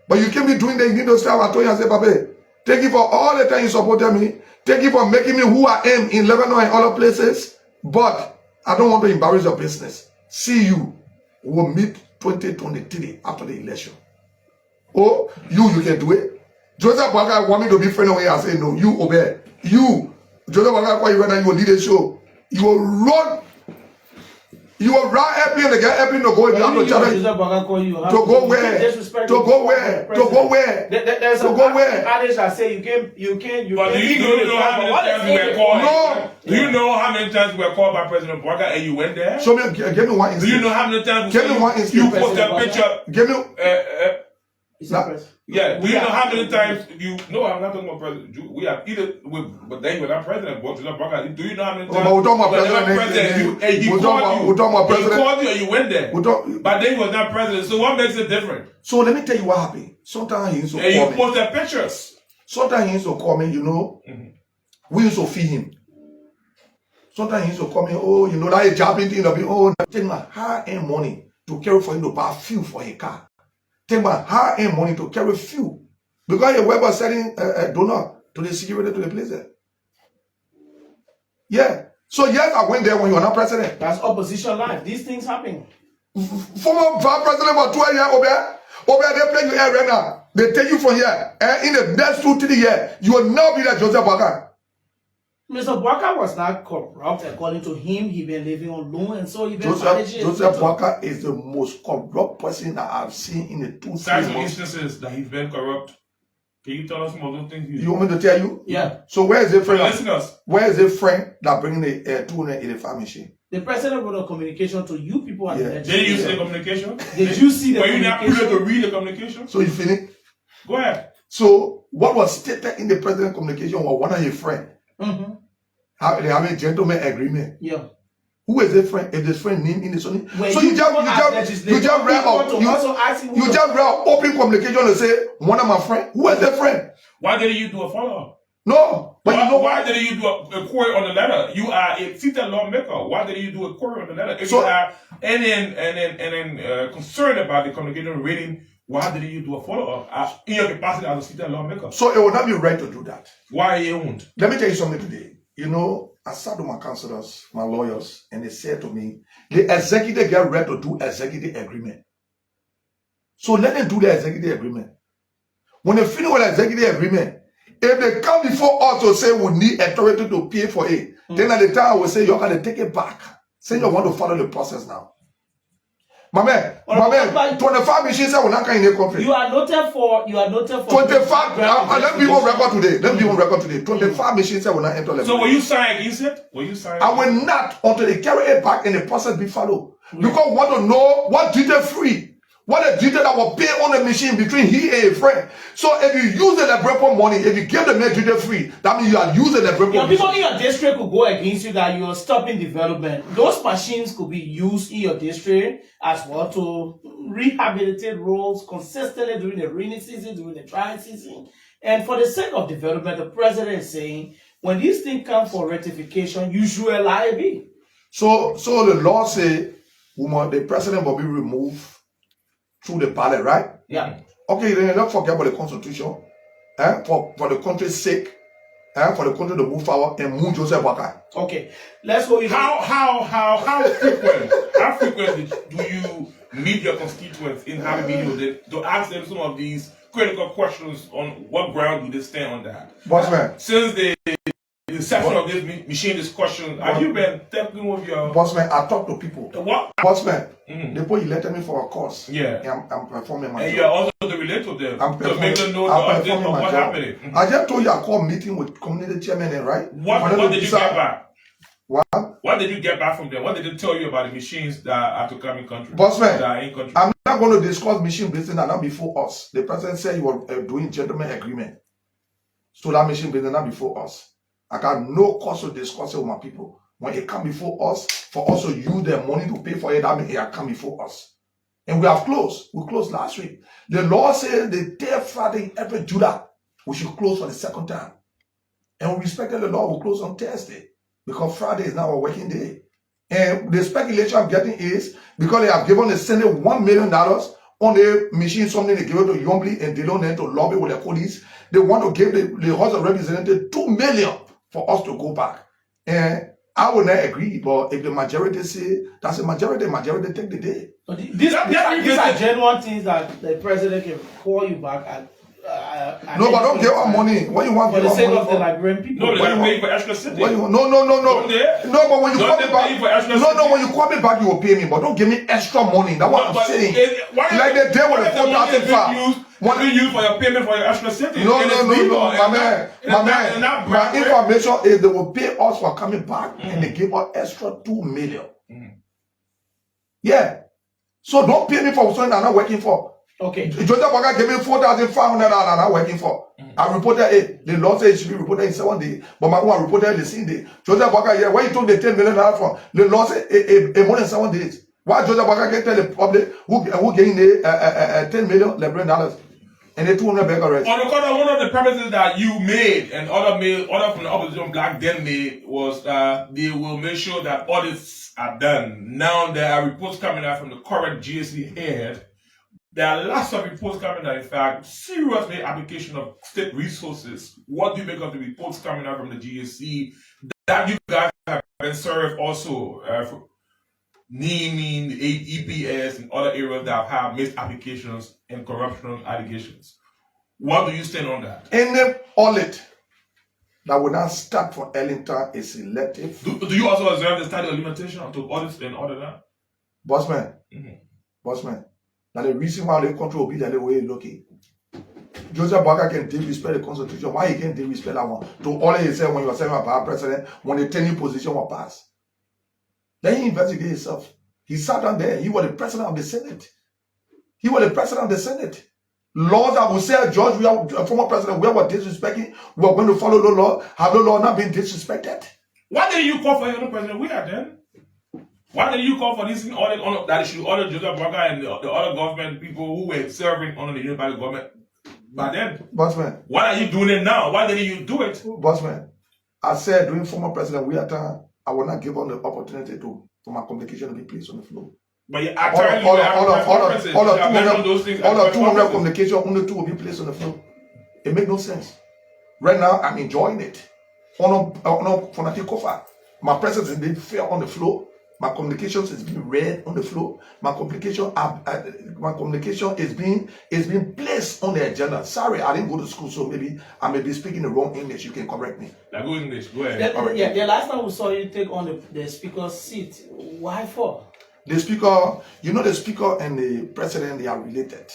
But you can't be doing that. You need to start. I told you, I said, Papa, thank you for all the time you supported me. Thank you for making me who I am in Lebanon and other places. But I don't want to embarrass your business. See you. We'll meet 2023 after the election. Oh, you can do it. Joseph Boakai want me to be friend away. I say, no, you Obed. You, Joseph Boakai, you will lead a show. You will run. You will run airplane, the guy airplane to go in the challenge. To go where? To go where? To go where? There's to go where? Others that say you can't. But do you know how many times we were called? No. Do you know how many times we were called by President Boakai and you went there? Show me. Give me one instance. Do you know how many times give me one instance. You post a picture? Give me. Yeah, do you know how many times you? No, I'm not talking about president. We have either, but then you're not president. But do you know how many times? But we're talking about president. He called you and you went there. But then he was not president. So what makes it different? So let me tell you what happened. Sometimes he used to call me. And you post the pictures. Sometimes he used to call me. You know, we used to feed him. Sometimes he used to call me. Oh, you know that jobbing thing. Oh, take my high-end money to carry for him to buy fuel for a car. Take my high-end money to carry fuel. Because your web was selling a donor to the security to the place there. Yeah. So yes, I went there when you were not president. That's opposition life. These things happen. Former vice president for 12 years, Obed, they play you here right now. They take you from here, and in the next 2-3 years, you will now be like Joseph Boakai. Mr. Boakai was not corrupt. According to him, he been living on loan, and so he been Joseph Boakai is the most corrupt person that I've seen in the 2-3 months. Instances that he's been corrupt. Can you tell us some of those things? You want me to tell you? Yeah. So where is the friend? Listeners. Where is the friend that bringing the 285 machine? The president wrote a communication to you people. Yeah. Did you see the communication? Did you see the communication? Were you not communication? able to read the communication? So you finish? Go ahead. So what was stated in the president communication was one of his friends. Mm-hmm. They have a gentleman agreement. Yeah. Who is the friend? If this friend name in the Sunday. When So you just read open communication and say one of my friend. Who is the friend? Why didn't you do a follow-up? No, but why didn't you do a query on the letter? You are a seated lawmaker. Why didn't you do a query on the letter? If you are concerned about the communication reading, why didn't you do a follow-up in your capacity as a seated lawmaker? So it would not be right to do that. Why you won't? Let me tell you something today. You know, I sat with my counselors, my lawyers, and they said to me, the executive get ready to do executive agreement. So let them do the executive agreement. When they finish with the executive agreement, if they come before us to say we need authority to pay for it, then at the time I will say you're going to take it back. Say you want to follow the process now. My man, 25 machines will not come in the country. You are noted for 25. Let me be on record today. 25 machines will not enter Liberia. So will you sign against it? I will not until they carry it back and the process be followed. Because we want to know what duty free. What a duty that will pay on the machine between he and a friend. So if you use the Liberia money, if you give the man duty free, that means you are using the Liberia money. People in your district could go against you that you are stopping development. Those machines could be used in your district as well to rehabilitate roads consistently during the rainy season, during the dry season. And for the sake of development, the president is saying, when these things come for rectification, you should allow it be. So the law say, the president will be removed through the ballot, right? Yeah. Okay, then don't forget about the constitution. For the country's sake, for the country to move forward and move Joseph Boakai. Okay, let's go. How frequently do you meet your constituents in having meetings to ask them some of these critical questions on what ground do they stand on that? Bossman. Since the inception of this machine discussion, have you been talking with your... Bossman, I talk to people. What? Bossman, the boy elected me for a course. Yeah. I'm performing my job. And you're also to relate to them. To make them know the what's happening. I just told you I called meeting with community chairman, right? What did you get back? What? What did you get back from them? What did they tell you about the machines that are to come in country? Bossman, that are in country? I'm not going to discuss machine business not before us. The president said you were doing gentleman agreement. So that machine business not before us. I got no cause to discuss it with my people. When it come before us, for us to use their money to pay for it, that means it come before us. And we have closed. We closed last week. The law says the day Friday, every Judah, we should close for the second time. And we respected the law, we close on Thursday. Because Friday is now a working day. And the speculation I'm getting is, because they have given the Senate $1 million on the machine, something they give it to Yombly and they don't need to lobby with the police. They want to give the House of Representatives $2 million for us to go back. And I will not agree, but if the majority say that's a majority take the day. But these are genuine things that the president can call you back at. No, but don't give our money. What you want for the sake of the Liberian people? No, they don't pay for extra city. No. No, but when you call me back, when you call me back, you will pay me. But don't give me extra money. That's what I'm saying. Like the day when the 4,005. What do you use for your payment for your extra city? No, my man. My information is they will pay us for coming back and they give us extra $2 million. Yeah. So don't pay me for something I'm not working for. Okay. Joseph Boakai gave me $4,500 I'm not working for. I reported it. The law says it should be reported in 7 days. But my one reported it the same day. Joseph Boakai, yeah, where you took the $10 million from? The law says more than 7 days. Why Joseph Boakai can tell the public who gained the $10 million Liberian and the 200 bag arrest? On the corner, one of the promises that you made and other from the opposition black then made was they will make sure that audits are done. Now there are reports coming out from the current GSC head. There are lots of reports coming out, in fact, serious application of state resources. What do you make of the reports coming out from the GSC that you guys have been served also for naming the EPS and other areas that have missed applications and corruption allegations? What do you stand on that? Any audit that will not start for Ellington is selective. Do you also observe the statute of limitation to audit and order that? Bossman. Mm-hmm. Bossman. Now the reason why the country will be the way it's looking. Joseph Barker can disrespect the Constitution. Why he can't disrespect that one? To all he said when you were saying about president, when the tenure position was passed. Then he investigated himself. He sat down there. He was the president of the Senate. He was the president of the Senate. Laws that will say, George, we are a former president, we are disrespecting, we are going to follow the law. Have the law not been disrespected? Why did you call for your president? We are then. Why did you call for this audit that it should order Joseph Barker and the other government people who were serving under the unified government by then? Bossman. Why are you doing it now? Why didn't you do it? Bossman, I said during former president, we are time, I will not give on the opportunity for my communication to be placed on the floor. But you all of 200 communication, only 2 will be placed on the floor. It makes no sense. Right now, I'm enjoying it. My presence is being fair on the floor. My communications is being read on the floor. My communication is being placed on the agenda. Sorry, I didn't go to school, so maybe I may be speaking the wrong English. You can correct me. Now go English. Go ahead. The last time we saw you take on the speaker's seat, why for? The speaker, the speaker and the president, they are related.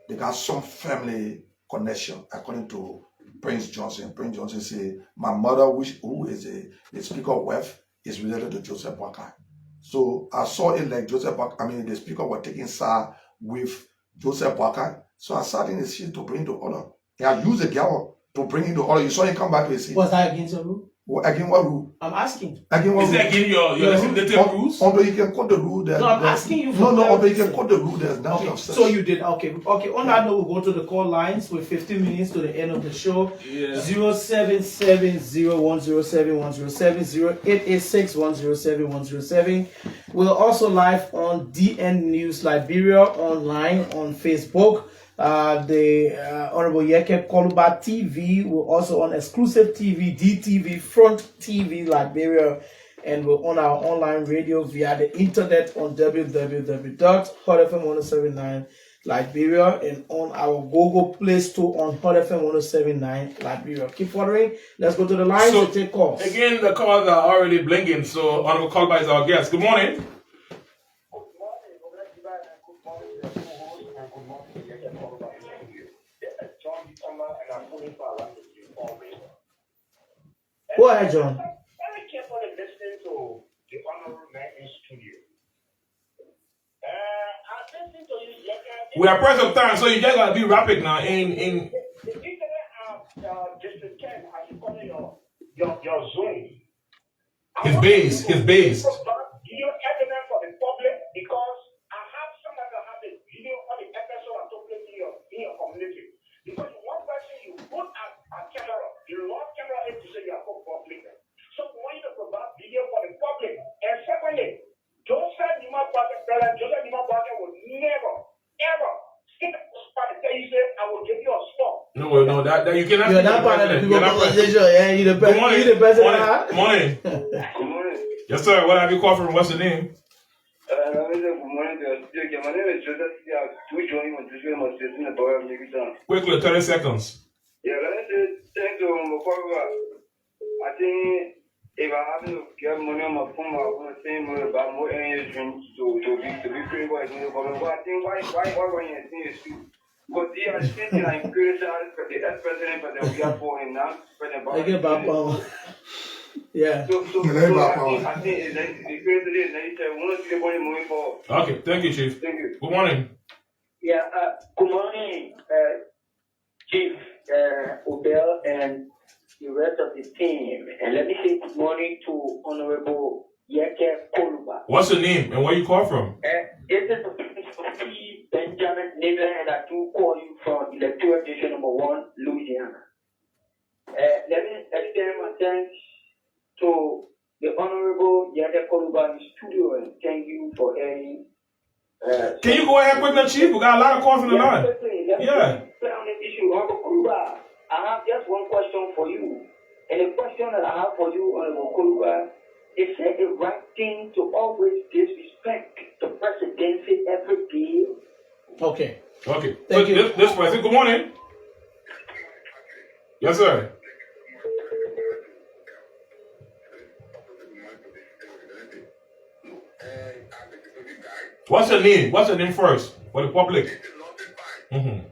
They got some family connection, according to Prince Johnson. Prince Johnson said, my mother, who is the speaker of wife, is related to Joseph Barker. So I saw it like the speaker was taking side with Joseph Barker. So I sat in his seat to bring the order. And I used the girl to bring in the order. You saw him come back to his seat. Was that against the rule? Again, what rule? I'm asking. Again, what rule? Is that again your legislative rules? Although you can quote the rule. No, I'm asking you. Although you can quote the rule, there's nothing of such. So you did. Okay. On that note, we'll go to the call lines with 15 minutes to the end of the show. Yeah. 07701071070 886107107. We're also live on DN News Liberia online on Facebook. The Honorable Yekeh Kolubah TV. We're also on exclusive TV, DTV, Front TV Liberia, and we're on our online radio via the internet on www.hottfm1079 Liberia and on our Google Play Store on Hott FM 1079 Liberia. Keep following. Let's go to the lines to take calls. Again, the calls are already blinking, so Honorable Kolubah is our guest. Good morning. Go ahead, John. Very carefully listening to the honorable man in studio. I'm listening to you, Yekeh. We are pressed of time, so you just gotta be rapid now. The internet District 10 has recorded your Zoom. His base. Video evidence for the public because sometimes I have a video on the episode that took place in your community. Because one person you put a camera, you lost camera in to say you are for public. So we want you to provide video for the public. And secondly, Joseph Nima Barker will never, ever skip a spot and tell you, say, I will give you a spot. No, that you cannot. You're not part of the people conversation. Yeah, you're the president. You're the president. Morning. Good morning. Yes, sir. What have you called from? What's the name? Good morning. My name is Joseph. Quickly, 30 seconds. Yeah, let me say thank you, Mokoro. I think if I happen to get money on my phone, I want to say more about more energy to be free by the government. But I think why when you think it's true? Because they are sitting like crazy for the ex-president, but we are for him now. I get back power. Yeah. So I think it's the president that he said, we want to get money moving forward. Okay, thank you, Chief. Thank you. Good morning. Yeah, good morning, Chief Obed and the rest of the team. And let me say good morning to Honorable Yekeh Kolubah. What's your name and where you call from? This is the Prince of P. Benjamin Nivea, and I do call you from Electoral District Number 1, Louisiana. Let me extend my thanks to the Honorable Yekeh Kolubah in the studio and thank you for airing. Can you go ahead quickly, Chief? We got a lot of calls in the line. Yeah. On this issue, Honorable Kolubah, I have just one question for you. And the question that I have for you, Honorable Kolubah, is it the right thing to always disrespect the presidency every day? Okay. Okay. Thank you. This person, good morning. Yes, sir. What's your name? What's your name first for the public? Mm-hmm.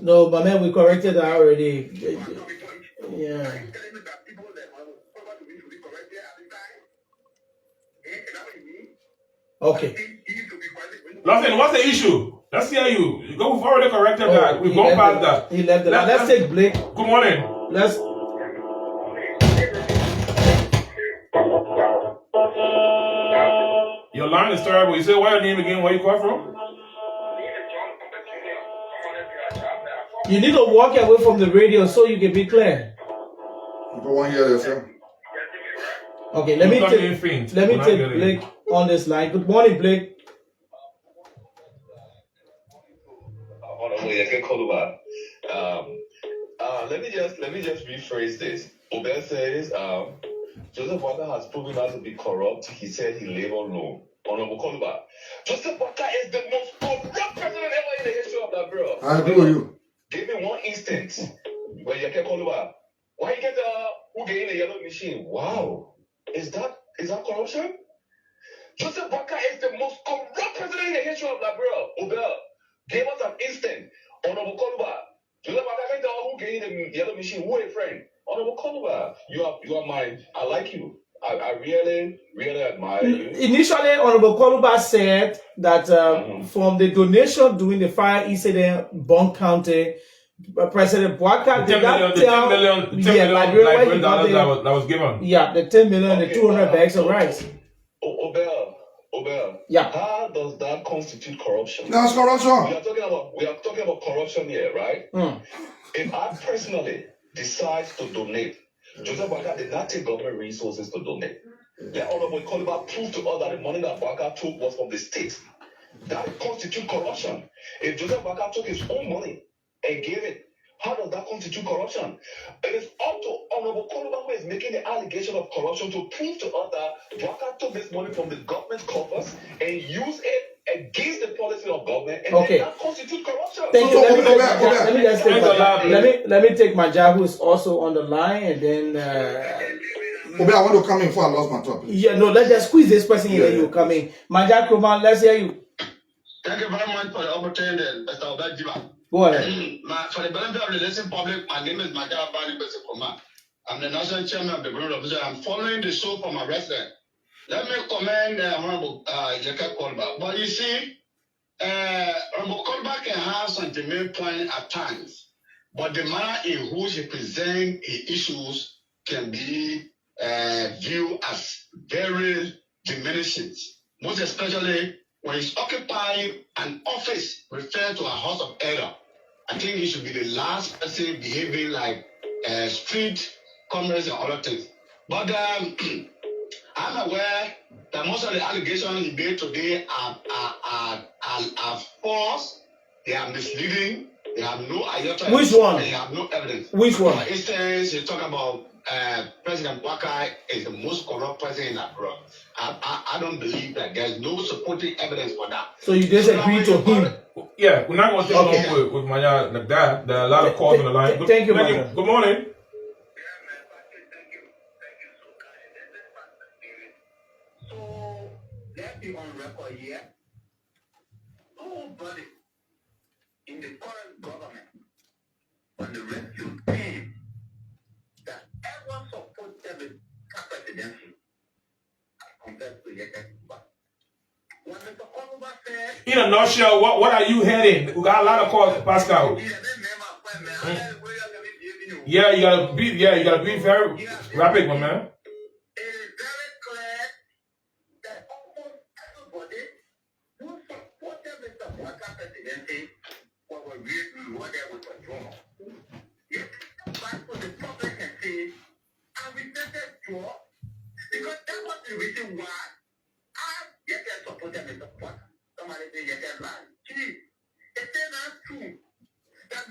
No, but man, we corrected that already. Yeah. Okay. Listen, what's the issue? Let's hear you. We've already corrected that. We've gone past that. He left the line. Let's take Blake. Good morning. Let's. Your line is terrible. You say what's your name again? Where you call from? You need to walk away from the radio so you can be clear. People want to hear yourself. Okay, let me take Blake on this line. Good morning, Blake. Yekeh Kolubah. Let me just rephrase this. Obed says Joseph Walker has proven not to be corrupt. He said he labored low. Honorable Kolubah. Joseph Walker is the most corrupt president ever in the history of that borough. I agree with you. Give me one instance where Yekeh Kolubah. Why you get who get in the yellow machine? Wow. Is that corruption? Joseph Walker is the most corrupt president in the history of that borough. Obed, give us an instant. Honorable Kolubah. Joseph Walker can tell who get in the yellow machine. Who a friend? Honorable Kolubah. You are mine. I like you. I really, really admire you. Initially, Honorable Kolubah said that from the donation during the fire incident, Bond County, President Bwaka did not tell Liberia that was given. Yeah, the 10 million, the 200 bags of rice. Obed. Yeah. How does that constitute corruption? No, it's corruption. We are talking about corruption here, right? If I personally decide to donate, Joseph Walker did not take government resources to donate. The Honorable Kolubah proved to us that the money that Walker took was from the state. That constitutes corruption. If Joseph Walker took his own money and gave it, how does that constitute corruption? It is up to Honorable Kolubah who is making the allegation of corruption to prove to us that Walker took this money from the government coffers and used it against the policy of government, and then that constitutes corruption. Thank you. Let me take Majah, who is also on the line, and then. Obed, I want to come in before I lost my topic. Yeah, no, let's just squeeze this person in. You come in. Majah Kroman, let's hear you. Thank you very much for the opportunity, Mr. Obed Gibah. Go ahead. For the benefit of the listening public, my name is Majah Kroman. I'm the national chairman of the Board of Officers. I'm following the show from my resident. Let me commend Honorable Yekeh Kolubah. But you see, Honorable Kolubah can have some germane point at times, but the manner in which he presents his issues can be viewed as very diminishing, most especially when he's occupying an office referred to a house of error. I think he should be the last person behaving like street commerce and other things. But I'm aware that most of the allegations he made today are false. They are misleading. They have no iota. Which one? They have no evidence. Which one? For instance, you talk about President Walker is the most corrupt president in that borough. I don't believe that. There's no supporting evidence for that. So you disagree to him? Yeah, we're not going to take long with Maya like that. There are a lot of calls on the line. Thank you, Maya. Good morning. Let's be on record here. Nobody in the current government on the rescue team that ever supported the presidency compared to Yekeh Kolubah. When Mr. Kolubah said, in a nutshell, what are you heading? We got a lot of calls, Pascal. Yeah, you gotta be very rapid, my man. Because that was the reason why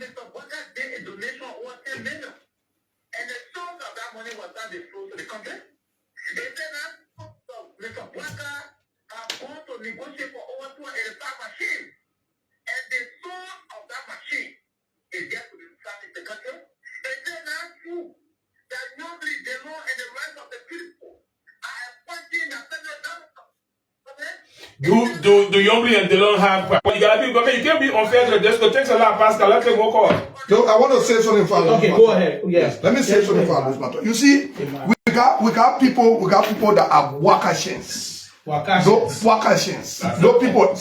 Mr. Walker did a donation of over 10 million. And the source of that money was not disclosed to the country. They said that Mr. Walker have gone to negotiate for over 285 machines. And the source of that machine is yet to be found in the country. They said that's true. That nobody, the law and the rest of the people are appointing a federal government. Do Yombly and Delon have? You gotta be. You can't be unfair to this. It takes a lot, Pascal. Let's take one call. No, I want to say something for Okay, go ahead. Yes. Let me say something for this matter. You see, we got people that are wakashins. No wakashins. No people.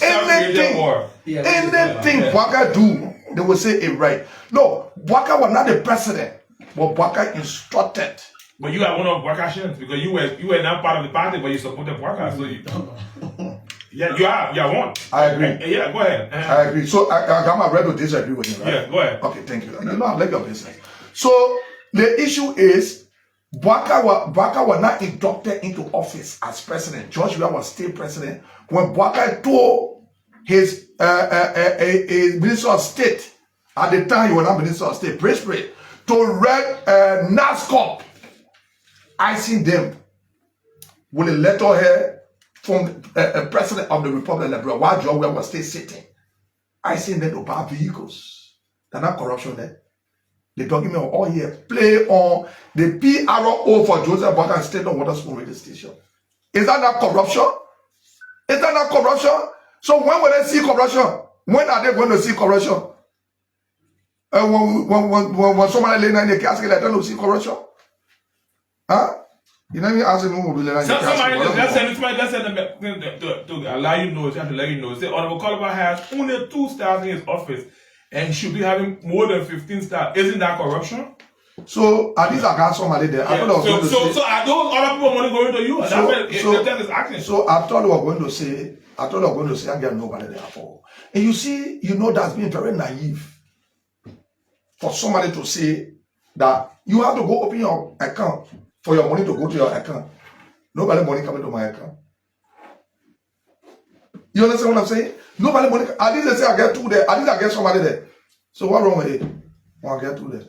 Anything Waka do, they will say it right. No, Waka was not the president, but Waka instructed. But you are one of Wakashins because you were not part of the party, but you supported Waka. So you, yeah, you are one. I agree. Yeah, go ahead. I agree. So I got my right to disagree with you, right? Yeah, go ahead. Okay, thank you. You know, I like your business. So the issue is Waka was not inducted into office as president. George Weah was still president when Waka told his minister of state at the time he was not minister of state, Bridgeport, to read NASCOP, icing them with a letterhead from president of the Republic of Liberia while George Weah was still sitting, icing them to buy vehicles. That's not corruption there. The document all here play on the PRO for Joseph Walker and State on Waterspoon radio station. Is that not corruption? Is that not corruption? So when will they see corruption? When are they going to see corruption? When somebody lay down in the casket, they don't see corruption? Huh? You know me asking who will be laying down in the casket. Let's send them to allow you know, to let you know. Say Honorable Kolubah has only 2 stars in his office and should be having more than 15 stars. Isn't that corruption? So at least I got somebody there. Yeah. So are those other people money going to you? So I thought they were going to say, I get nobody there for. And you see, that's been very naive for somebody to say that you have to go open your account for your money to go to your account. Nobody money coming to my account. You understand what I'm saying? Nobody money. At least they say I get 2 there. At least I get somebody there. So what wrong with it? I get 2 there.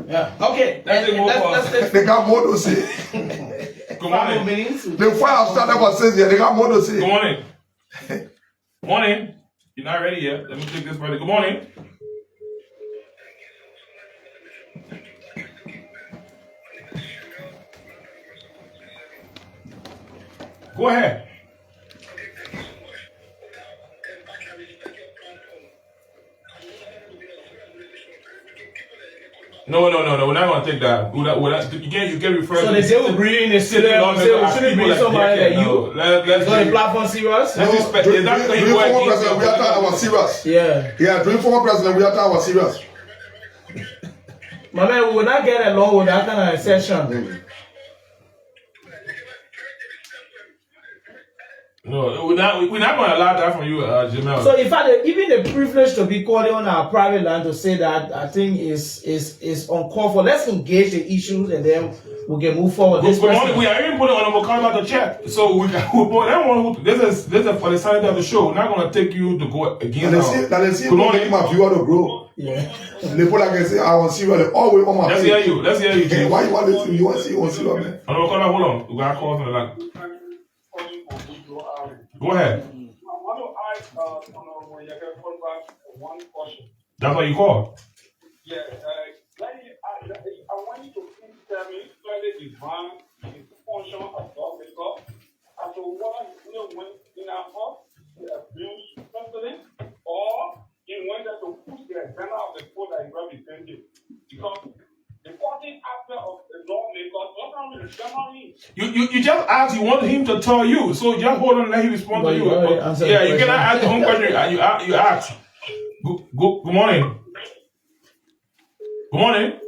Yeah. Okay. Let's they got more to say. Good morning. The fire started was says here. They got more to say. Good morning. Good morning. You're not ready yet. Let me take this brother. Good morning. Go ahead. No, we're not going to take that. You can refer so they will bring a student, shouldn't bring somebody like you. Let's go to platform serious. During former president, we are talking about serious. Yeah, during former president, we are talking about serious. My man, we will not get along with that kind of session. No, we're not going to allow that from you, Jamel. So in fact, even the privilege to be calling on our private land to say that, I think is uncalled for. Let's engage the issues and then we can move forward. We are even putting Honorable Kolubah to check. So we put everyone who this is for the sanity of the show. We're not going to take you to go against my viewer to grow. Yeah. They put like I say, I want to see you always on my Let's hear you. Hey, why you want to see? You want to see what man? Honorable Kolubah, hold on. We got a call from the line. Go ahead. I want to ask Honorable Yekeh Kolubah one question. That's what you called? Yeah. I want you to please tell me clearly define the function of lawmaker as to whether he went in our house to abuse president or he went there to push the agenda of the court that he represented. Because the important aspect of the lawmaker doesn't really generally. You just asked, you want him to tell you, so just hold on and let him respond to you. Yeah, you cannot ask the whole question. You asked. Good morning. Good morning.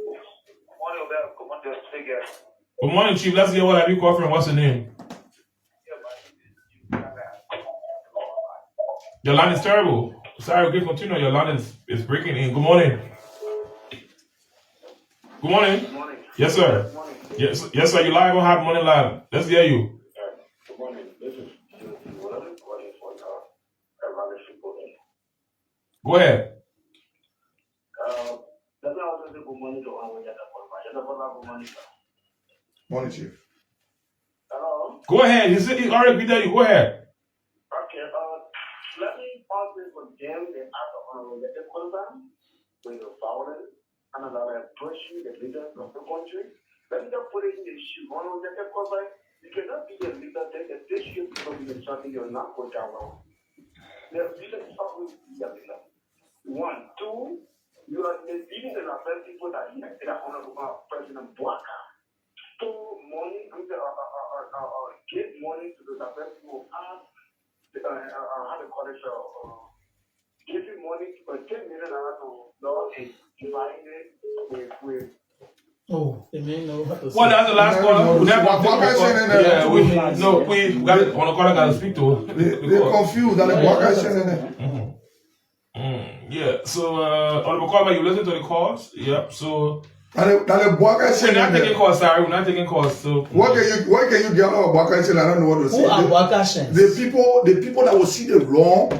Good morning, Chief. Let's hear what have you called from. What's the name? Your line is terrible. Sorry, we can continue. Your line is breaking in. Good morning. Good morning. Good morning. Yes, sir. Good morning. Yes, sir. You live on Hot Morning Live. Let's hear you. Good morning. This is one of the questions for Go ahead. let me also say good morning to all Yekeh Kolubah. Morning, Chief. Hello? Go ahead. He's already beat you. Go ahead. Okay, let me also condemn the act of Honorable Yekeh Kolubah with the violence and another pushing the leaders of the country. Let me just put it in the issue. Honorable Yekeh Kolubah, you cannot be a leader that this should be something you're not going down. The leader is always be a leader. 1, 2, you are leading the affect people that elected Honorable President Bwaka. To money, give money to the affect people how to call it, giving money to 10 million to Lord and dividing it with. Oh, they may know what to say. Well, that's the last one. We got it. One caller got to speak to. They're confused. Yeah. So, on the call, you listen to the calls. Yep. So. We're not taking calls. Sorry, we're not taking calls. So. What can you get out of Bwaka saying? I don't know what to say. Who are Bwaka? The people that will see the wrong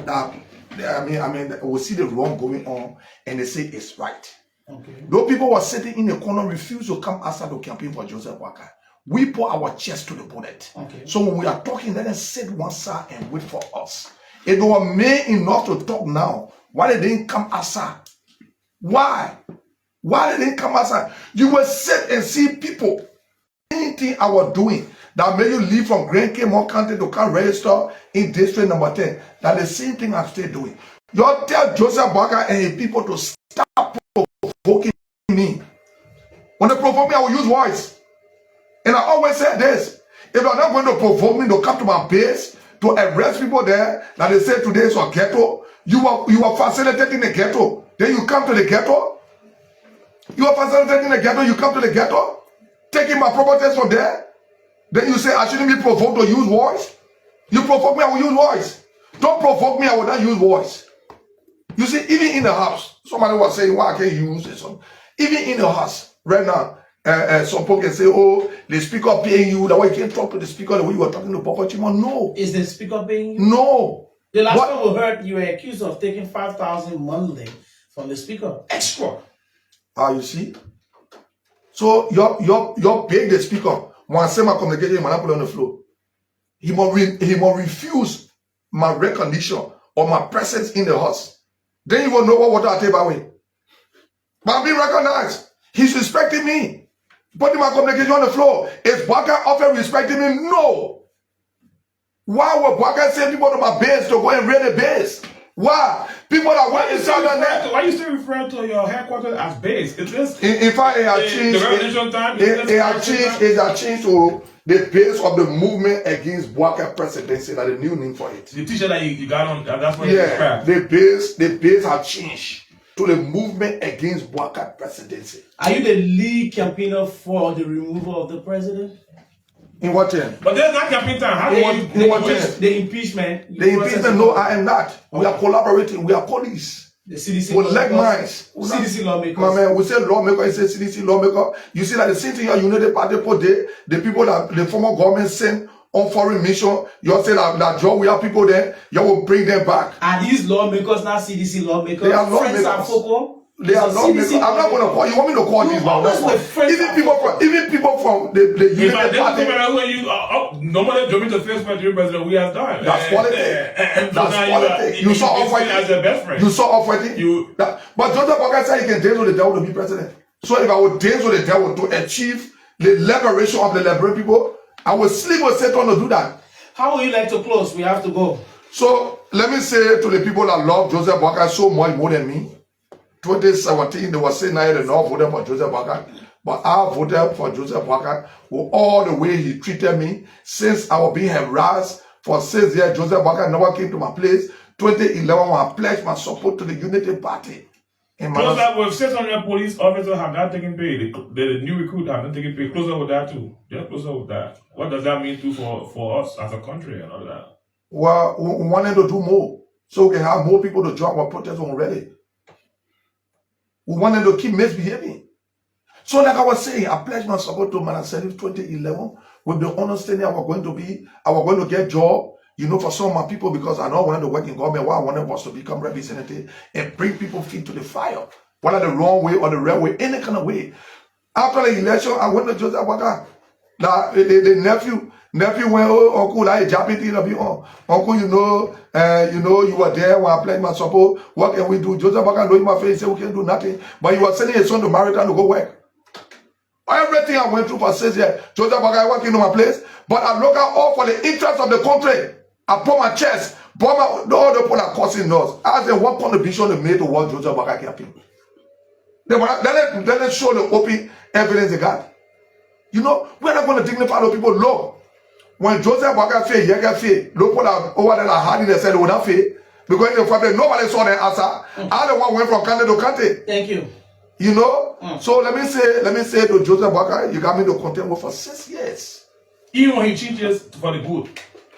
will see the wrong going on and they say it's right. Okay. Those people were sitting in the corner, refused to come outside to campaign for Joseph Bwaka. We put our chest to the bonnet. Okay. So when we are talking, let them sit one side and wait for us. If they were men enough to talk now, why they didn't come outside? Why? Why they didn't come outside? You will sit and see people. Anything I was doing that made you leave from Grand Cape County to come register in district number 10. That's the same thing I'm still doing. You tell Joseph Bwaka and his people to stop provoking me. When they provoke me, I will use voice. And I always say this: if you're not going to provoke me to come to my base to arrest people there, like they say today is a ghetto, you are facilitating the ghetto. Then you come to the ghetto. You are facilitating the ghetto, you come to the ghetto, taking my properties from there. Then you say I shouldn't be provoked to use voice. You provoke me, I will use voice. Don't provoke me, I will not use voice. You see, even in the house, somebody was saying, why I can't use this? Even in the house, right now, some people can say, oh, the speaker paying you, that way you can't talk to the speaker the way you were talking to Papa Chima. No. Is the speaker paying you? No. The last time we heard you were accused of taking 5,000 monthly from the speaker. Extra. You see? So you're paying the speaker. When I say my communication, he might put on the floor. He must refuse my recognition or my presence in the house. Then you will know what water I take away. But I'm being recognized. He's respecting me. Putting my communication on the floor. Is Bwaka often respecting me? No. Why would Bwaka send people to my base to go and raid the base? Why? People that work in Southern Net. Why are you still referring to your headquarters as base? It is. In fact, it has changed to the base of the movement against Bwaka presidency. That's the new name for it. The t-shirt that you got on, that's what the base has changed to the movement against Bwaka presidency. Are you the lead campaigner for the removal of the president? In what term? But there's not campaign time. How the impeachment? The impeachment, no, I am not. We are collaborating. We are police. The CDC with leg minds. CDC lawmakers. My man, we say lawmaker, you say CDC lawmaker. You see that the same thing you know the party put there, the people that the former government sent on foreign mission, you say that job we have people there, you will bring them back. Are these lawmakers not CDC lawmakers? They are lawmakers. They are lawmakers. I'm not going to call you. Want me to call these ones? Even people from the United Party. Normally, Joe to face my president, we have done. That's politics. That's politics. You saw off as a best friend. You saw off fighting. But Joseph Bwaka said he can dance with the devil to be president. So if I would dance with the devil to achieve the liberation of the Liberian people, I will sleep with Satan to do that. How would you like to close? We have to go. So let me say to the people that love Joseph Bwaka so much more than me, 2017, they were saying I had not voted for Joseph Bwaka, but I voted for Joseph Bwaka with all the way he treated me since I was being harassed for 6 years. Joseph Bwaka never came to my place. 2011, when I pledged my support to the Unity Party. Close up with 600 police officers have not taken pay. The new recruit have not taken pay. Close up with that too. Yeah, close up with that. What does that mean too for us as a country and all that? Well, we wanted to do more so we can have more people to join our protest already. We wanted to keep misbehaving. So like I was saying, I pledged my support to Manasseh 2011 with the understanding I was going to get job, for some of my people, because I know I wanted to work in government. What I wanted was to become representative and bring people feet to the fire. whether the wrong way or the right way, any kind of way. After the election, I went to Joseph Waka. The nephew went, oh, uncle, I jumping in of you. Uncle, you know, you were there when I played my support. What can we do? Joseph Waka looked in my face and said, we can't do nothing. But he was sending his son to Maritime to go work. Everything I went through for 6 years, Joseph Waka, I work into my place. But I look out all for the interest of the country. I put my chest, all the people are causing us. I said, what contribution they made towards Joseph Waka campaign? Then let's show the open evidence they got. You know, we're not going to dignify the people. Look, when Joseph Waka failed, Yekeh failed, look what over there are hiding themselves, they will not fail. Because in the family, nobody saw their answer. I the one went from country to country. Thank you. You know? So let me say to Joseph Waka, you got me to contend with for 6 years. Even when he changes for the good.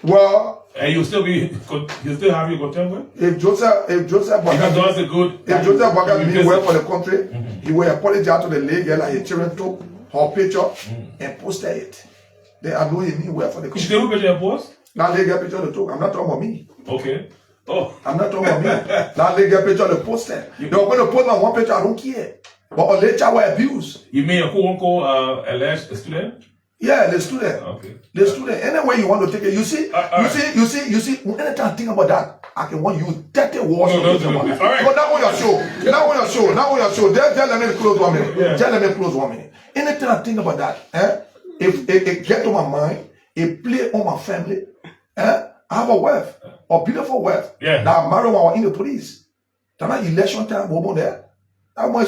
Well, and you still have you contend with? If Joseph Waka does the good, if Joseph Waka mean well for the country, he will apologize to the lady like his children took her picture and posted it. Then I know he mean well for the country. You still picture and post? Now they get picture to talk. I'm not talking about me. Okay. Oh. I'm not talking about me. Now they get picture to post it. They're going to post my one picture, I don't care. But a later were abused. You mean a quote-unquote alleged student? Yeah, the student. Okay. The student. Any way you want to take it, you see, anytime I think about that, I can want you 30 words. No, right. But now on your show. Just let me close 1 minute. Yeah. Just let me close 1 minute. Anytime I think about that, if it get to my mind, it play on my family, I have a wife, a beautiful wife, that I'm married while in the police. That election time, over there. That one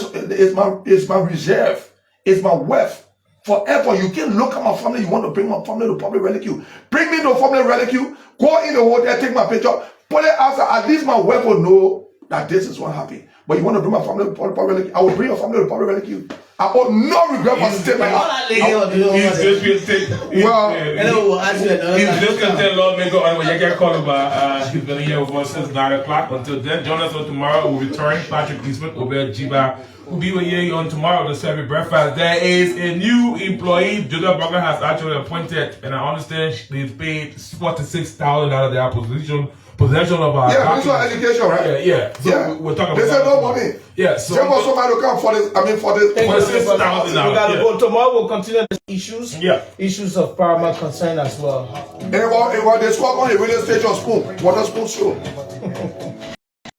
is my reserve. It's my wealth. Forever, you can't look at my family. You want to bring my family to public reliquary. Bring me to family reliquary. Go in the hotel, take my picture. Put it outside. At least my wife will know that this is what happened. But you want to bring my family to public reliquary? I will bring your family to public reliquary. I hold no regret for statement. He's just going to tell lawmaker on Yekeh Kolubah. He's been here with us since 9 o'clock. Until then, join us on tomorrow. We'll return. Patrick Eastman, Obed, Gibah will be with you on tomorrow to serve you breakfast. There is a new employee Joseph Waka has actually appointed, and I understand he's paid $46,000 their possession of our this was education, right? Yeah. So we're talking about. They said no money. Yeah. So just for somebody to come for this. For this. $46,000. We gotta go tomorrow. We'll continue the issues. Yeah. Issues of paramount concern as well. And what they score on the radio station spoon. What a spoon show.